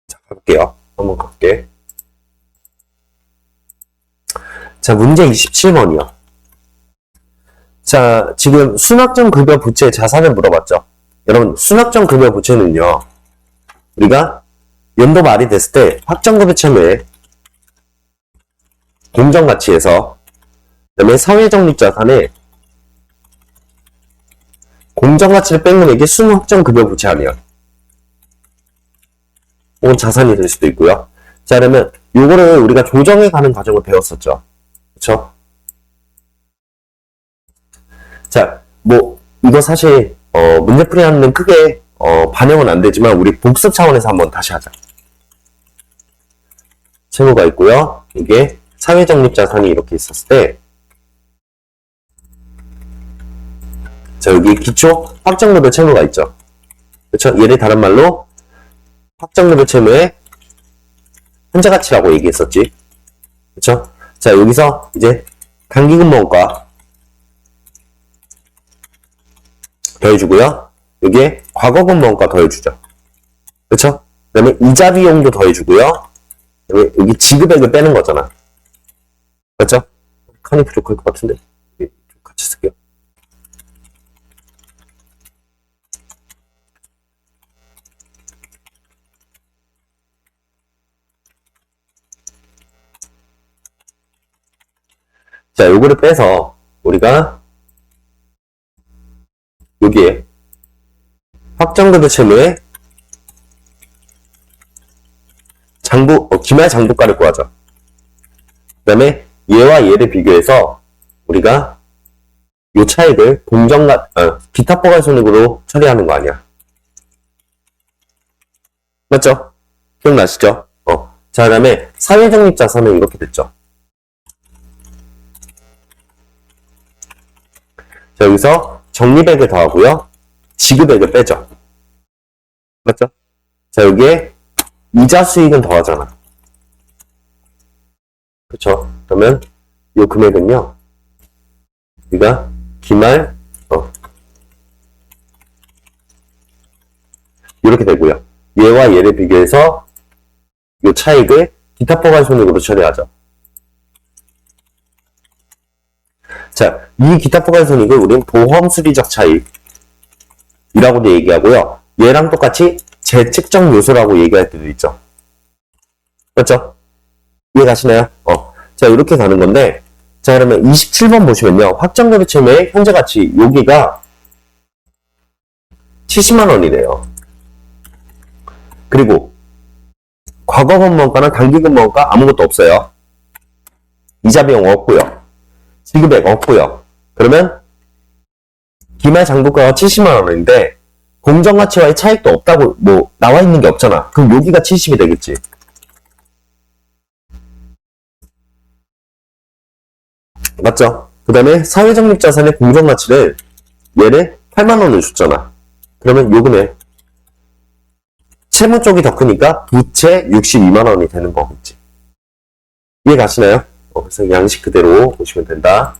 자, 가볼게요. 한번 가볼게. 자, 문제 27번이요. 자, 지금 순학점 급여 부채 자산을 물어봤죠. 여러분, 순학점 급여 부채는요, 우리가 연도 말이 됐을 때 확정급여 채무에 공정가치에서, 그 다음에 사회적립자산에 공정가치를 뺀 금액이 순확정급여 부채 아니에요. 혹은 자산이 될 수도 있고요. 자, 그러면 요거를 우리가 조정해가는 과정을 배웠었죠. 그쵸? 자, 뭐 이거 사실 문제풀이하는 크게 반영은 안 되지만 우리 복습 차원에서 한번 다시 하자. 채무가 있고요. 이게 사회적립자산이 이렇게 있었을 때, 자, 여기 기초 확정급여 채무가 있죠. 그쵸? 얘를 다른 말로 확정급여 채무의 현재가치라고 얘기했었지. 그쵸? 자, 여기서 이제 단기금모원가 더해주고요. 여기에 과거금모원가 더해주죠. 그쵸? 그 다음에 이자 비용도 더해주고요. 그 다음에 여기 지급액을 빼는 거잖아. 그쵸? 칸이 부족할 것 같은데 같이 쓸게요. 자, 요거를 빼서 우리가 여기에 확정급여 채무의 기말 장부가를 구하죠. 그 다음에 얘와 얘를 비교해서 우리가 요 차익을 기타 포괄손익으로 처리하는 거 아니야. 맞죠? 기억나시죠? 자, 그 다음에 사회적립자산은 이렇게 됐죠. 자, 여기서 적립액을 더하고요. 지급액을 빼죠. 맞죠? 자, 여기에 이자 수익은 더하잖아. 그쵸? 그러면 이 금액은요, 우리가 기말 이렇게 되고요. 얘와 얘를 비교해서 이 차익을 기타 포괄손익으로 처리하죠. 자, 이 기타 포괄손익을 우리는 보험수리적 차익이라고도 얘기하고요. 얘랑 똑같이 재측정 요소라고 얘기할 때도 있죠. 맞죠? 이해 가시나요? 자, 이렇게 가는 건데, 자, 그러면 27번 보시면요. 확정급여 채무의 현재가치, 여기가 70만원이래요. 그리고 과거금모원가나 단기금모원가 아무것도 없어요. 이자 비용 없고요. 지급액 없고요. 그러면 기말 장부가가 70만원인데 공정가치와의 차익도 없다고 뭐 나와 있는 게 없잖아. 그럼 여기가 70이 되겠지. 맞죠? 그 다음에 사회적립자산의 공정가치를 얘를 8만원을 줬잖아. 그러면 요금에 채무 쪽이 더 크니까 부채 62만원이 되는 거겠지. 이해 가시나요? 그래서 양식 그대로 보시면 된다.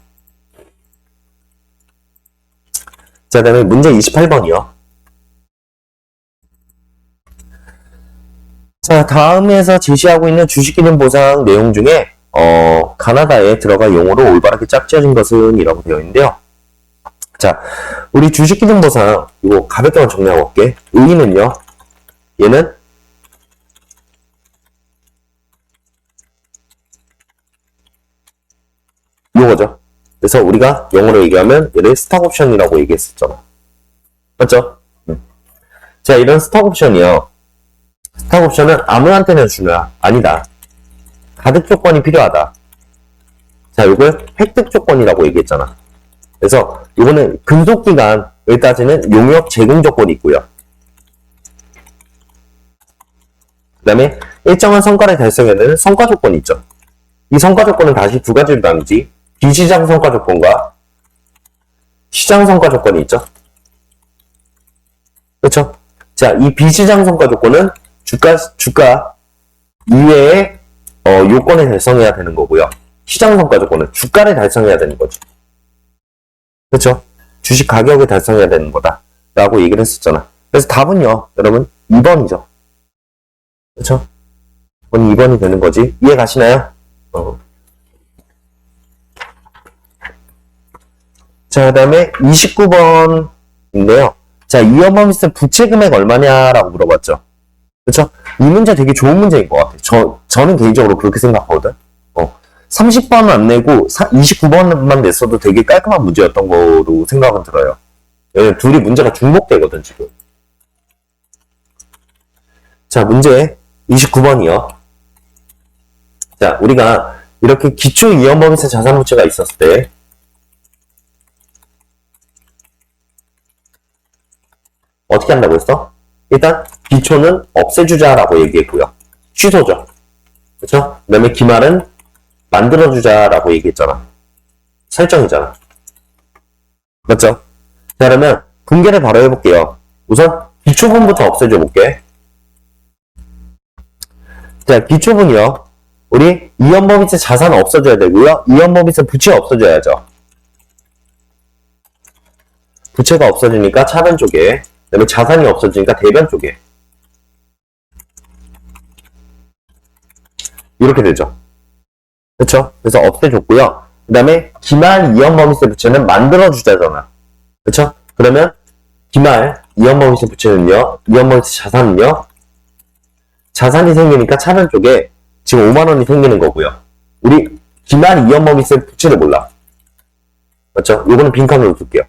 자, 그 다음에 문제 28번이요. 자, 다음에서 제시하고 있는 주식기능 보상 내용 중에 가나다에 들어갈 용어로 올바르게 짝지어진 것은 이라고 되어 있는데요. 자, 우리 주식기능 보상 이거 가볍게만 정리하고 올게. 의의는요, 얘는 이거죠. 그래서 우리가 영어로 얘기하면 얘를 스톡옵션이라고 얘기했었잖아. 맞죠? 자, 이런 스톡옵션이요. 스톡옵션은 아무한테나 주는 거야. 아니다. 가득 조건이 필요하다. 자, 이걸 획득 조건이라고 얘기했잖아. 그래서 이거는 근속기간을 따지는 용역 제공 조건이 있고요. 그 다음에 일정한 성과를 달성해야 되는 성과 조건이 있죠. 이 성과 조건은 다시 두 가지로 나누지. 비시장 성과 조건과 시장 성과 조건이 있죠. 그렇죠? 자, 이 비시장 성과 조건은 주가 이외의 요건을 달성해야 되는 거고요. 시장 성과 조건은 주가를 달성해야 되는 거죠. 그렇죠? 주식 가격을 달성해야 되는 거다 라고 얘기를 했었잖아. 그래서 답은요, 여러분 2번이죠. 그렇죠? 2번이 되는 거지. 이해 가시나요? 자, 그 다음에 29번인데요. 자, 이연범위세 부채 금액 얼마냐라고 물어봤죠. 그쵸? 이 문제 되게 좋은 문제인 것 같아요. 저는 개인적으로 그렇게 생각하거든. 30번 안 내고 29번만 냈어도 되게 깔끔한 문제였던 거로 생각은 들어요. 왜냐면 둘이 문제가 중복되거든, 지금. 자, 문제 29번이요. 자, 우리가 이렇게 기초 이연범위세 자산부채가 있었을 때 어떻게 한다고 했어? 일단 기초는 없애주자라고 얘기했고요. 취소죠. 그쵸? 그 다음에 기말은 만들어주자라고 얘기했잖아. 설정이잖아. 맞죠? 자, 그러면 분개를 바로 해볼게요. 우선 기초분부터 없애줘 볼게. 자, 기초분이요. 우리 이연범위세 자산 없어져야 되고요. 이연범위세 부채 없어져야죠. 부채가 없어지니까 차변 쪽에, 그 다음에 자산이 없어지니까 대변 쪽에. 이렇게 되죠. 그쵸? 그래서 없애줬고요. 그 다음에 기말 이연범위세 부채는 만들어주자잖아. 그쵸? 그러면 기말 이연범위세 부채는요, 이연범위세 자산은요, 자산이 생기니까 차변 쪽에 지금 5만원이 생기는 거고요. 우리 기말 이연범위세 부채를 몰라. 맞죠? 요거는 빈칸으로 둘게요.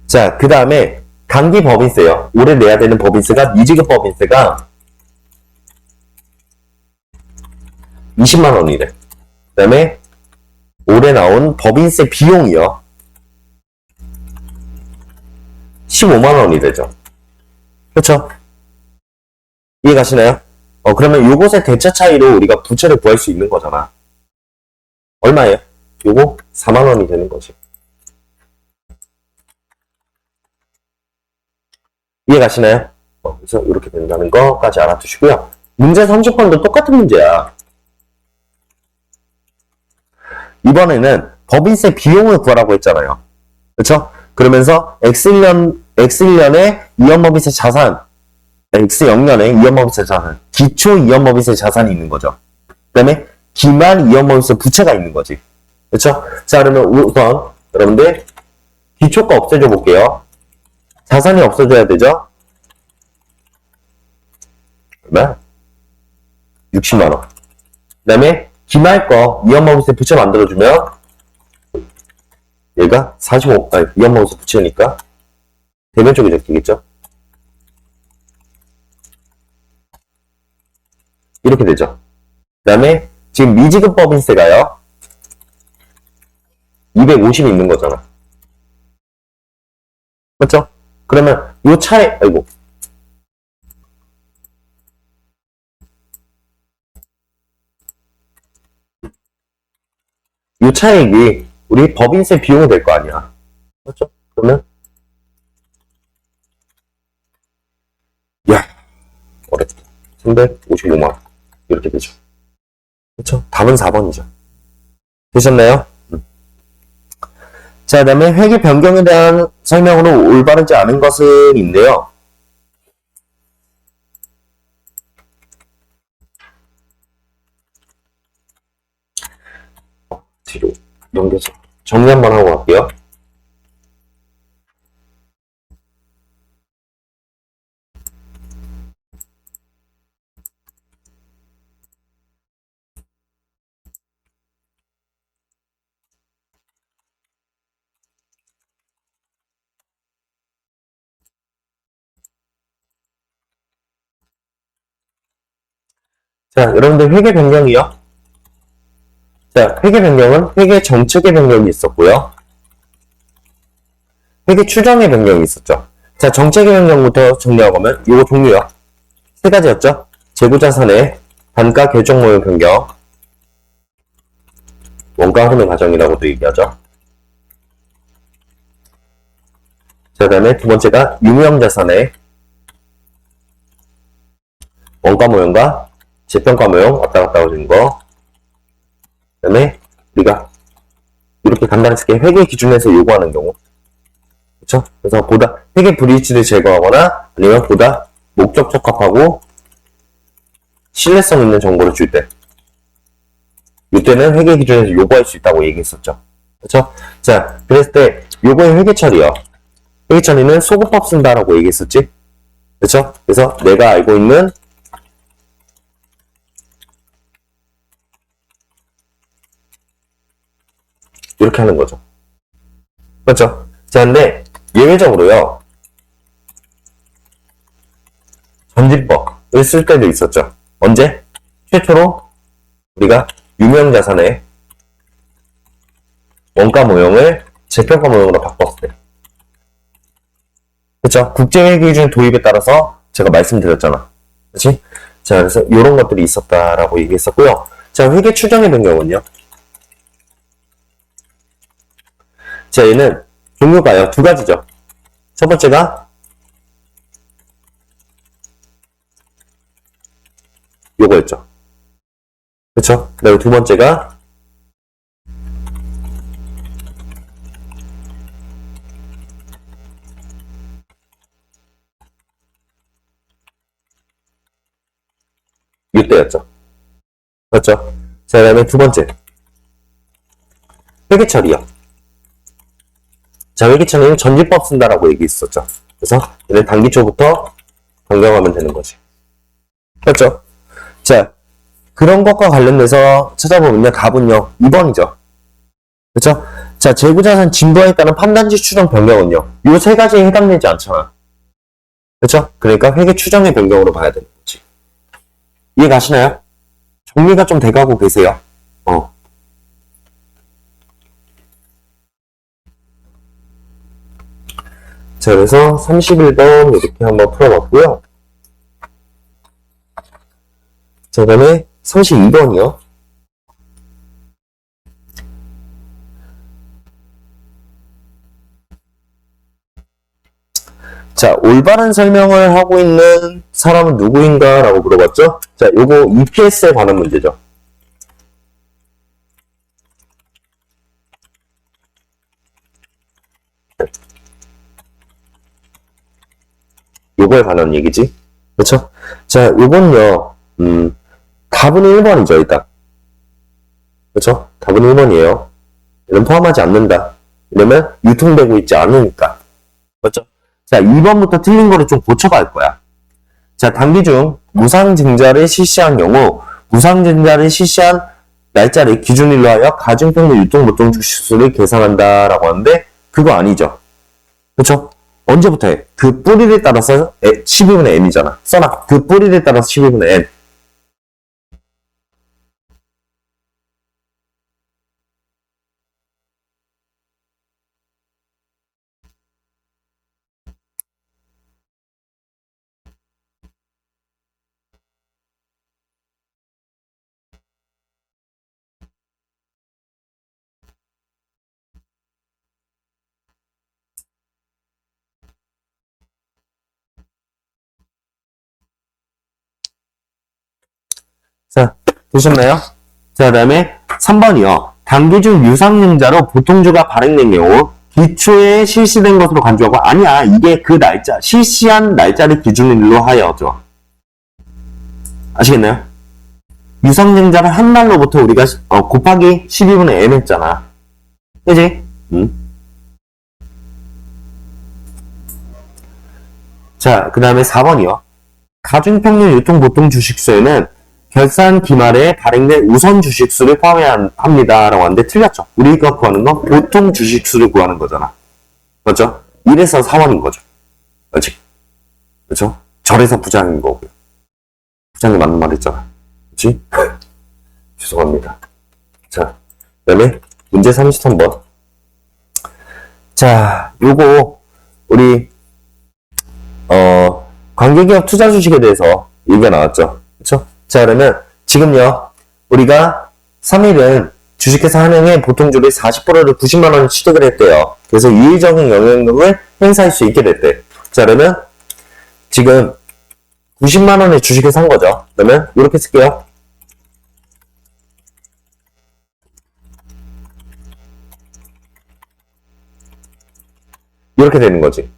자, 그 다음에 단기 법인세요. 올해 내야 되는 법인세가, 미지급 법인세가 20만원이래. 그 다음에 올해 나온 법인세 비용이요. 15만원이 되죠. 그쵸? 이해 가시나요? 그러면 요것의 대차 차이로 우리가 부채를 구할 수 있는 거잖아. 얼마예요? 요거 4만원이 되는 거지. 이해 가시나요? 그래서 이렇게 된다는 거까지 알아두시고요. 문제 30번도 똑같은 문제야. 이번에는 법인세 비용을 구하라고 했잖아요. 그쵸? 그러면서 X1년에 이연법인세 자산, X0년에 이연법인세 자산, 기초 이연법인세 자산이 있는 거죠. 그 다음에 기말 이연법인세 부채가 있는 거지. 그쵸? 자, 그러면 우선 여러분들 기초가 없애줘 볼게요. 자산이 없어져야 되죠? 얼마? 60만원. 그 다음에 기말 거 이연법인세 부채 만들어주면 얘가 45, 이연법인세 부채니까 대변 쪽에 적히겠죠? 이렇게 되죠. 그 다음에 지금 미지급 법인세가요 250이 있는 거잖아. 맞죠? 그러면 요 차이, 아이고. 요 차액이 우리 법인세 비용이 될 거 아니야. 맞죠? 그러면 야, 어렵다. 355만원. 이렇게 되죠. 그쵸? 답은 4번이죠. 되셨나요? 자, 그 다음에 회계 변경에 대한 설명으로 올바르지 않은 것은 인데요. 뒤로 넘겨서 정리 한번 하고 갈게요. 자, 여러분들 회계 변경이요. 자, 회계 변경은 회계 정책의 변경이 있었고요. 회계 추정의 변경이 있었죠. 자, 정책의 변경부터 정리하고 가면 요거 종류요. 세 가지였죠. 재고자산의 단가 결정 모형 변경, 원가 흐름의 과정이라고도 얘기하죠. 자, 그 다음에 두 번째가 유무형 자산의 원가 모형과 재평가 모형 왔다 갔다 하는 거. 그 다음에 우리가 이렇게 간단히 쓸게 회계 기준에서 요구하는 경우. 그쵸? 그래서 보다 회계 불이익치를 제거하거나 아니면 보다 목적 적합하고 신뢰성 있는 정보를 줄 때. 이때는 회계 기준에서 요구할 수 있다고 얘기했었죠. 그쵸? 자, 그랬을 때, 요거의 회계처리요. 회계처리는 소급법 쓴다라고 얘기했었지? 그쵸? 그래서 내가 알고 있는 이렇게 하는 거죠. 맞죠? 자, 근데 예외적으로요. 전진법을 쓸 때도 있었죠. 언제? 최초로 우리가 유명자산의 원가 모형을 재평가 모형으로 바꿨을 때. 그쵸? 국제회계기준 도입에 따라서 제가 말씀드렸잖아. 그치? 자, 그래서 이런 것들이 있었다라고 얘기했었고요. 자, 회계 추정의 변경은요. 자, 얘는 종류가요. 두 가지죠. 첫 번째가 요거였죠. 그쵸? 그리고 두 번째가 이때였죠. 맞죠? 자, 그 다음에 두 번째. 회계처리요. 자, 회계처리는 전지법 쓴다라고 얘기했었죠. 그래서 얘는 단기초부터 변경하면 되는 거지. 맞죠? 자, 그런 것과 관련돼서 찾아보면요. 답은요. 2번이죠. 그쵸? 자, 재고자산 진도에 따른 판단지 추정 변경은요. 요 세 가지에 해당되지 않잖아. 그쵸? 그러니까 회계 추정의 변경으로 봐야 되는 거지. 이해 가시나요? 정리가 좀 돼가고 계세요. 자, 그래서 31번 이렇게 한번 풀어봤고요. 자, 그 다음에 32번이요. 자, 올바른 설명을 하고 있는 사람은 누구인가? 라고 물어봤죠? 자, 요거 EPS에 관한 문제죠. 요거에 관한 얘기지. 그쵸? 자, 요건요, 답은 1번이죠, 일단. 그쵸? 답은 1번이에요. 이런 포함하지 않는다. 이러면 유통되고 있지 않으니까. 맞죠? 자, 2번부터 틀린 거를 좀 고쳐갈 거야. 자, 단기 중 무상증자를 실시한 경우 무상증자를 실시한 날짜를 기준일로 하여 가중평균 유통보통 주식수를 계산한다 라고 하는데 그거 아니죠. 그쵸? 언제부터 해? 그 뿌리를 따라서 12분의 m이잖아. 써놔. 그 뿌리를 따라서 12분의 m. 자, 되셨나요? 자, 그 다음에 3번이요. 단기 중 유상증자로 보통주가 발행된 경우 기초에 실시된 것으로 간주하고 아니야. 이게 그 날짜, 실시한 날짜를 기준으로 하여죠. 아시겠나요? 유상증자를 한 날로부터 우리가 곱하기 12분의 n 했잖아. 그지? 자, 그 다음에 4번이요. 가중평균 유통보통 주식수에는 결산 기말에 발행된 우선 주식수를 포함해야 합니다. 라고 하는데 틀렸죠. 우리가 구하는 건 보통 주식수를 구하는 거잖아. 맞죠? 1에서 4원인 거죠. 그렇지? 그렇죠? 절에서 부장인 거고요. 부장이 맞는 말 했잖아. 그렇지? 죄송합니다. 자, 그 다음에 문제 33번. 자, 요거 우리 관계기업 투자 주식에 대해서 얘기가 나왔죠. 그렇죠? 자, 그러면 지금요. 우리가 3일은 주식회사 한영의 보통주를 40%를 90만 원 취득을 했대요. 그래서 유의적인 영향력을 행사할 수 있게 됐대. 자, 그러면 지금 90만 원의 주식을 산 거죠. 그러면 이렇게 쓸게요. 이렇게 되는 거지.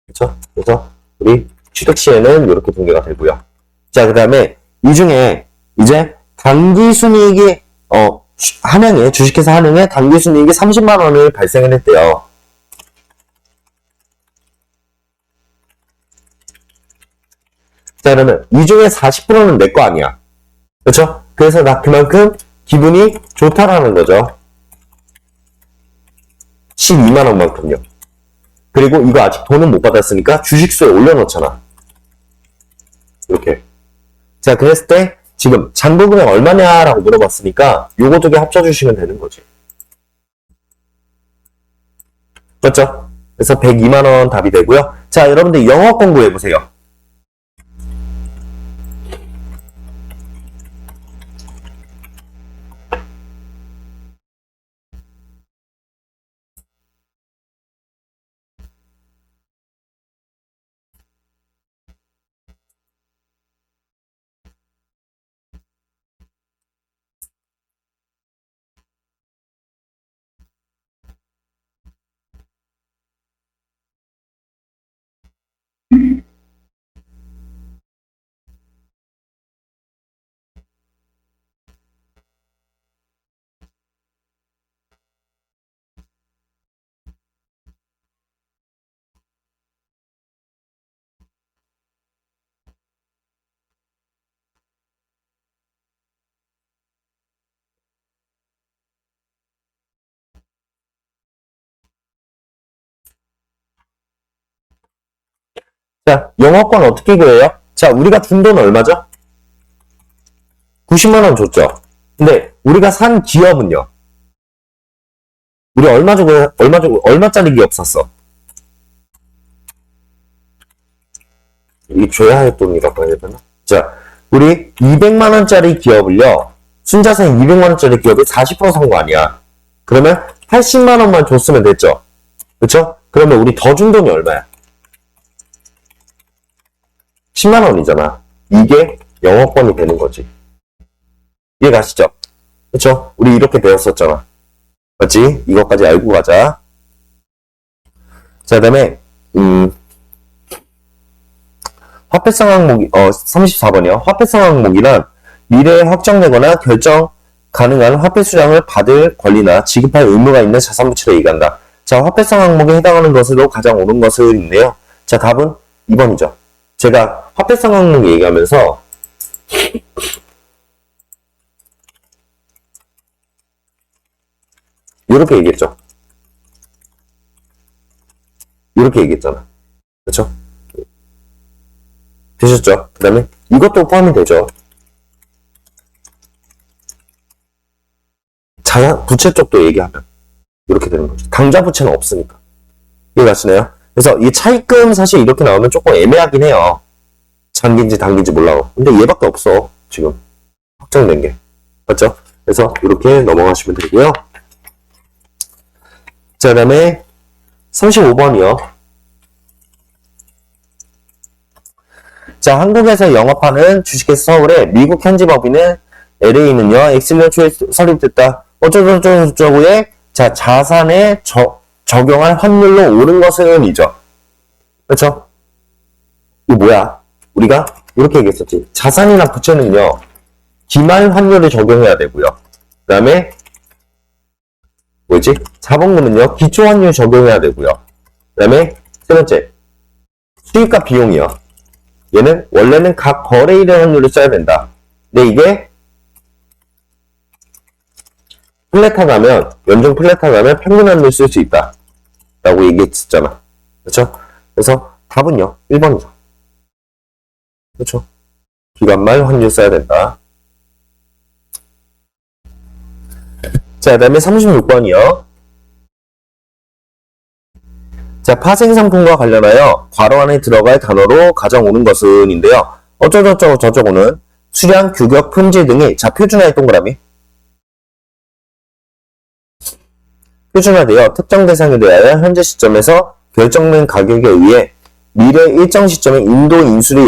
그렇죠? 그래서 우리 취득 시에는 이렇게 분개가 되고요. 자, 그 다음에 이 중에 이제 단기 순이익이 한양에, 주식회사 한양에 당기순이익이 30만원을 발생을 했대요. 자, 그러면 이 중에 40%는 내 거 아니야. 그렇죠? 그래서 나 그만큼 기분이 좋다라는 거죠. 12만원만큼요. 그리고 이거 아직 돈은 못 받았으니까 주식수에 올려놓잖아. 이렇게. 자, 그랬을 때 지금 잔고금액 얼마냐라고 물어봤으니까 요거 두 개 합쳐주시면 되는 거지. 맞죠? 그래서 102만원 답이 되고요. 자, 여러분들 영어 공부해보세요. 자, 영어권 어떻게 구해요? 자, 우리가 준 돈 얼마죠? 90만원 줬죠? 근데 우리가 산 기업은요? 우리 얼마짜리 기업 샀어? 이 줘야 할 돈이라고 해야 되나? 자, 우리 200만원짜리 기업을요, 순자산 200만원짜리 기업에 40%산 거 아니야. 그러면 80만원만 줬으면 됐죠? 그쵸? 그러면 우리 더 준 돈이 얼마야? 10만원이잖아. 이게 영어권이 되는 거지. 이해 가시죠? 그쵸? 우리 이렇게 배웠었잖아. 맞지? 이것까지 알고 가자. 자, 그 다음에, 화폐성 항목이, 34번이요. 화폐성 항목이란 미래에 확정되거나 결정 가능한 화폐 수량을 받을 권리나 지급할 의무가 있는 자산 부채를 얘기한다. 자, 화폐성 항목에 해당하는 것으로 가장 옳은 것을인데요. 자, 답은 2번이죠. 제가 화폐성 항목 얘기하면서 이렇게 얘기했죠. 이렇게 얘기했잖아. 그렇죠? 되셨죠? 그 다음에 이것도 포함이 되죠. 부채 쪽도 얘기하면 이렇게 되는 거죠. 당좌 부채는 없으니까. 이해가시나요? 그래서 이 차입금 사실 이렇게 나오면 조금 애매하긴 해요. 장기인지 단기인지 몰라요. 근데 얘밖에 없어. 지금 확정된 게. 맞죠? 그래서 이렇게 넘어가시면 되고요. 자, 그 다음에 35번이요. 자, 한국에서 영업하는 주식회사 서울에 미국 현지 법인은 LA는요, 엑셀년 초에 설립됐다. 어쩌고저쩌고에, 자, 자산에 적용할 환율로 오른 것은 이죠. 그렇죠? 이거 뭐야? 우리가 이렇게 얘기했었지. 자산이나 부채는요, 기말 환율을 적용해야 되고요. 그 다음에, 뭐지? 자본금은요, 기초 환율 적용해야 되고요. 그 다음에, 세 번째, 수익과 비용이요. 얘는 원래는 각 거래일의 환율을 써야 된다. 근데 이게 플랫하다면, 연중 플랫하다면 평균 환율을 쓸 수 있다. 라고 얘기했었잖아. 그렇죠? 그래서 답은요, 1번이죠. 그렇죠? 기간말 환율 써야 된다. 자, 그 다음에 36번이요. 자, 파생상품과 관련하여 괄호 안에 들어갈 단어로 가장 옳은 것은 인데요. 어쩌고저쩌고 저쩌고는 수량, 규격, 품질 등이, 자, 표준화의 동그라미. 표준화되어 특정 대상에 대하여 현재 시점에서 결정된 가격에 의해 미래 일정 시점에 인도 인수를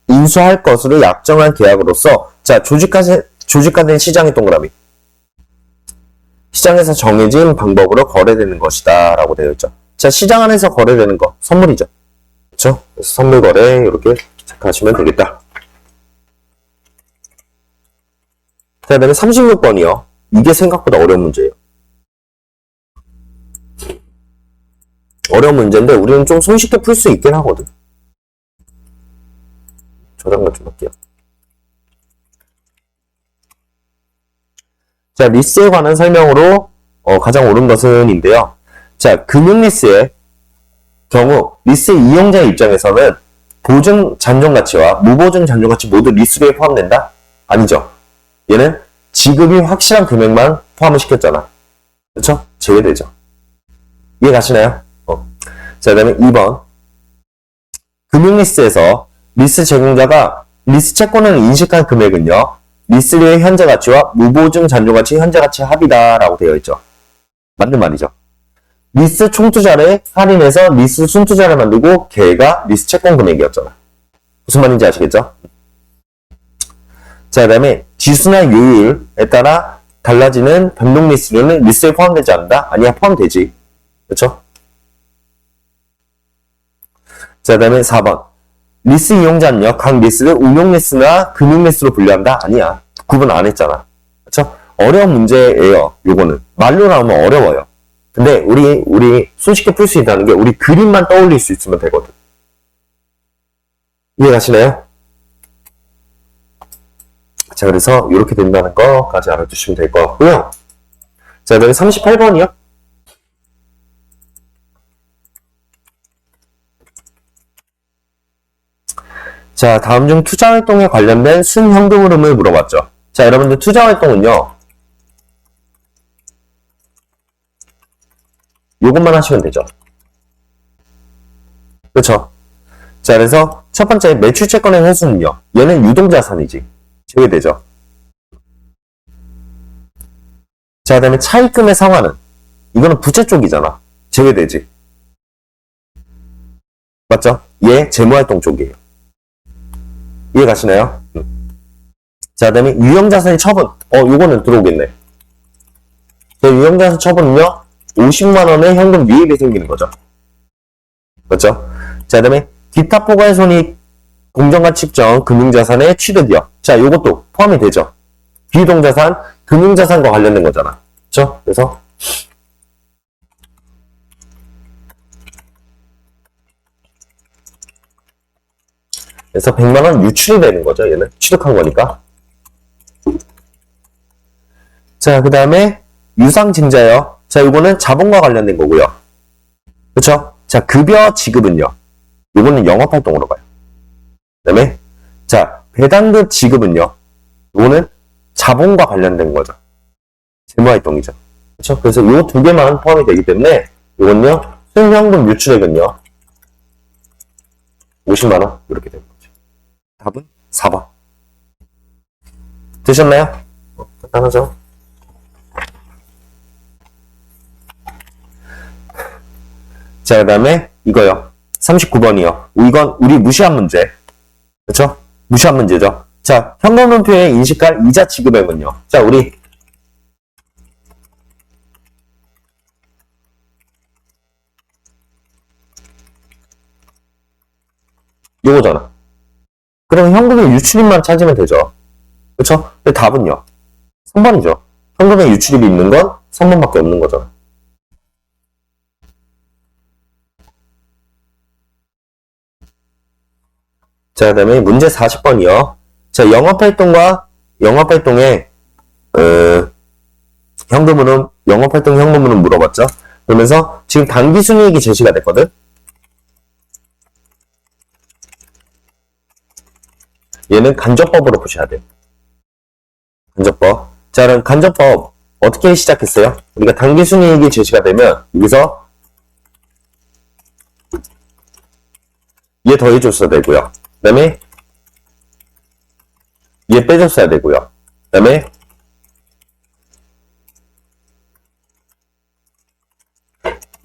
인수할 것으로 약정한 계약으로서, 자, 조직화된 시장의 동그라미. 시장에서 정해진 방법으로 거래되는 것이다 라고 되어 있죠. 자, 시장 안에서 거래되는 거 선물이죠. 그렇죠? 그래서 선물 거래 이렇게 체크하시면 되겠다. 자, 그 다음에 36번이요. 이게 생각보다 어려운 문제예요. 어려운 문제인데 우리는 좀 손쉽게 풀 수 있긴 하거든. 저장만 좀 할게요. 자, 리스에 관한 설명으로 가장 옳은 것은인데요. 자, 금융리스의 경우 리스 이용자의 입장에서는 보증 잔존가치와 무보증 잔존가치 모두 리스료에 포함된다? 아니죠. 얘는 지급이 확실한 금액만 포함을 시켰잖아. 그렇죠? 제외되죠. 이해 가시나요? 자, 그 다음에 2번. 금융리스에서 리스 제공자가 리스 채권을 인식한 금액은요. 리스료의 현재가치와 무보증 잔존가치 현재가치 합이다 라고 되어 있죠. 맞는 말이죠. 리스 총투자를 할인해서 리스 순투자를 만들고 걔가 리스 채권 금액이었잖아. 무슨 말인지 아시겠죠? 자, 그 다음에 지수나 요율에 따라 달라지는 변동 리스료는 리스에 포함되지 않는다? 아니야, 포함되지. 그렇죠? 자, 그 다음에 4번. 리스 이용자는요, 각 리스를 운용 리스나 금융 리스로 분류한다? 아니야. 구분 안 했잖아. 그렇죠? 어려운 문제예요, 요거는. 말로 나오면 어려워요. 근데 우리 손쉽게 풀 수 있다는 게 우리 그림만 떠올릴 수 있으면 되거든. 이해가시나요? 자, 그래서 이렇게 된다는 거까지 알아두시면 될 것 같고요. 자, 그다음에 38번이요. 자, 다음 중 투자활동에 관련된 순현금 흐름을 물어봤죠. 자, 여러분들 투자활동은요. 요것만 하시면 되죠. 그렇죠? 자, 그래서 첫 번째 매출채권의 회수는요. 얘는 유동자산이지. 제외되죠. 자, 그 다음에 차입금의 상환은 이거는 부채 쪽이잖아. 제외되지. 맞죠? 얘 재무활동 쪽이에요. 이해 가시나요? 자, 그 다음에 유형자산의 처분. 요거는 들어오겠네. 자, 유형자산 처분은요. 50만원의 현금 유입이 생기는 거죠. 맞죠? 자, 그 다음에 기타 포괄 손익 공정가 측정 금융자산의 취득이요. 자, 요것도 포함이 되죠. 비유동자산, 금융자산과 관련된 거잖아. 그렇죠? 그래서 그래서 100만원 유출이 되는 거죠. 얘는 취득한 거니까. 자, 그 다음에 유상증자요. 자, 요거는 자본과 관련된 거고요. 그렇죠? 자, 급여 지급은요. 요거는 영업활동으로 가요. 그 다음에 자, 배당금 지급은요. 요거는 자본과 관련된 거죠. 재무활동이죠. 그렇죠? 그래서 요 두 개만 포함이 되기 때문에 요건요. 순현금 유출액은요. 50만원 이렇게 되는 거죠. 답은 4번. 되셨나요? 간단하죠? 자, 그 다음에 이거요. 39번이요. 이건 우리 무시한 문제. 그렇죠? 무시한 문제죠. 자, 현금흐름표에 인식할 이자 지급액은요. 자, 우리 요거잖아. 그럼 현금의 유출입만 찾으면 되죠. 그렇죠? 근데 답은요. 3번이죠. 현금의 유출입이 있는 건 3번밖에 없는 거잖아. 자, 그 다음에 문제 40번이요. 자, 영업활동의 현금흐름, 영업활동 현금흐름 물어봤죠? 그러면서 지금 당기순이익이 제시가 됐거든? 얘는 간접법으로 보셔야 돼요. 간접법. 자, 그럼 간접법 어떻게 시작했어요? 우리가 당기순이익이 제시가 되면 여기서 얘 더해줬어야 되고요. 그 다음에 얘 빼줬어야 되고요. 그 다음에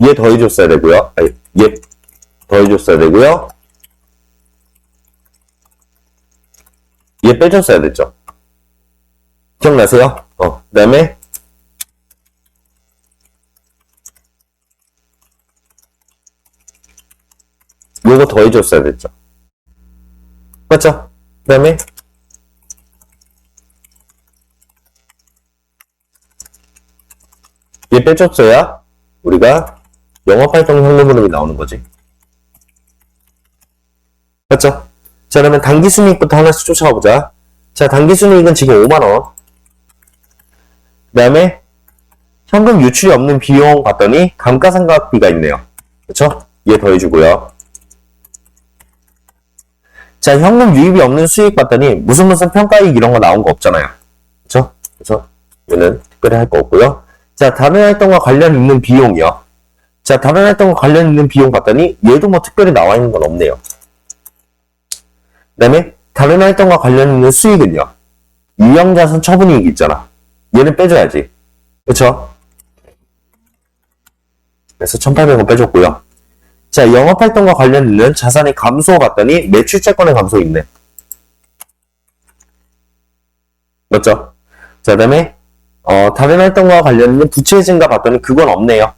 얘 더해줬어야 되고요. 아니, 얘 더해줬어야 되고요. 얘 빼줬어야 됐죠. 기억나세요? 그 다음에 요거 더해줬어야 됐죠. 맞죠? 그 다음에 얘 빼줬어야 우리가 영업활동 현금 흐름이 나오는 거지. 맞죠? 자, 그러면 당기순이익부터 하나씩 쫓아가보자. 자, 당기순이익은 지금 5만원. 그 다음에 현금 유출이 없는 비용 봤더니 감가상각비가 있네요. 그쵸? 얘 더해주고요. 자, 현금 유입이 없는 수익 봤더니 무슨 평가이익 이런 거 나온 거 없잖아요. 그쵸? 그래서 얘는 특별히 할 거 없고요. 자, 다른 활동과 관련 있는 비용이요. 자, 다른 활동과 관련 있는 비용 봤더니 얘도 뭐 특별히 나와 있는 건 없네요. 그 다음에 다른 활동과 관련 있는 수익은요. 유형자산 처분이익 있잖아. 얘는 빼줘야지. 그쵸? 그래서 1,800원 빼줬고요. 자, 영업활동과 관련 있는 자산의 감소 봤더니 매출채권의 감소 있네. 맞죠? 자, 그 다음에 다른 활동과 관련 있는 부채 증가 봤더니 그건 없네요.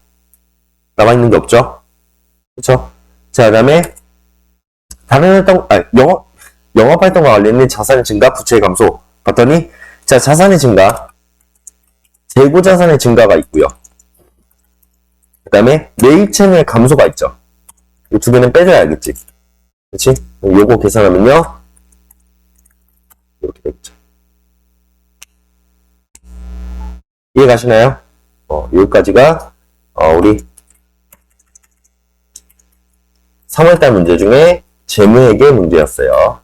남아있는 게 없죠? 그쵸? 자, 그 다음에 다른 활동, 영업활동과 관련 있는 자산의 증가, 부채의 감소 봤더니 자, 자산의 증가, 재고자산의 증가가 있고요. 그 다음에 매입채무의 감소가 있죠. 이 두 개는 빼줘야 알겠지. 그치? 요거 계산하면요. 이렇게 되겠죠. 이해 가시나요? 여기까지가, 우리 3월달 문제 중에 재무회계 문제였어요.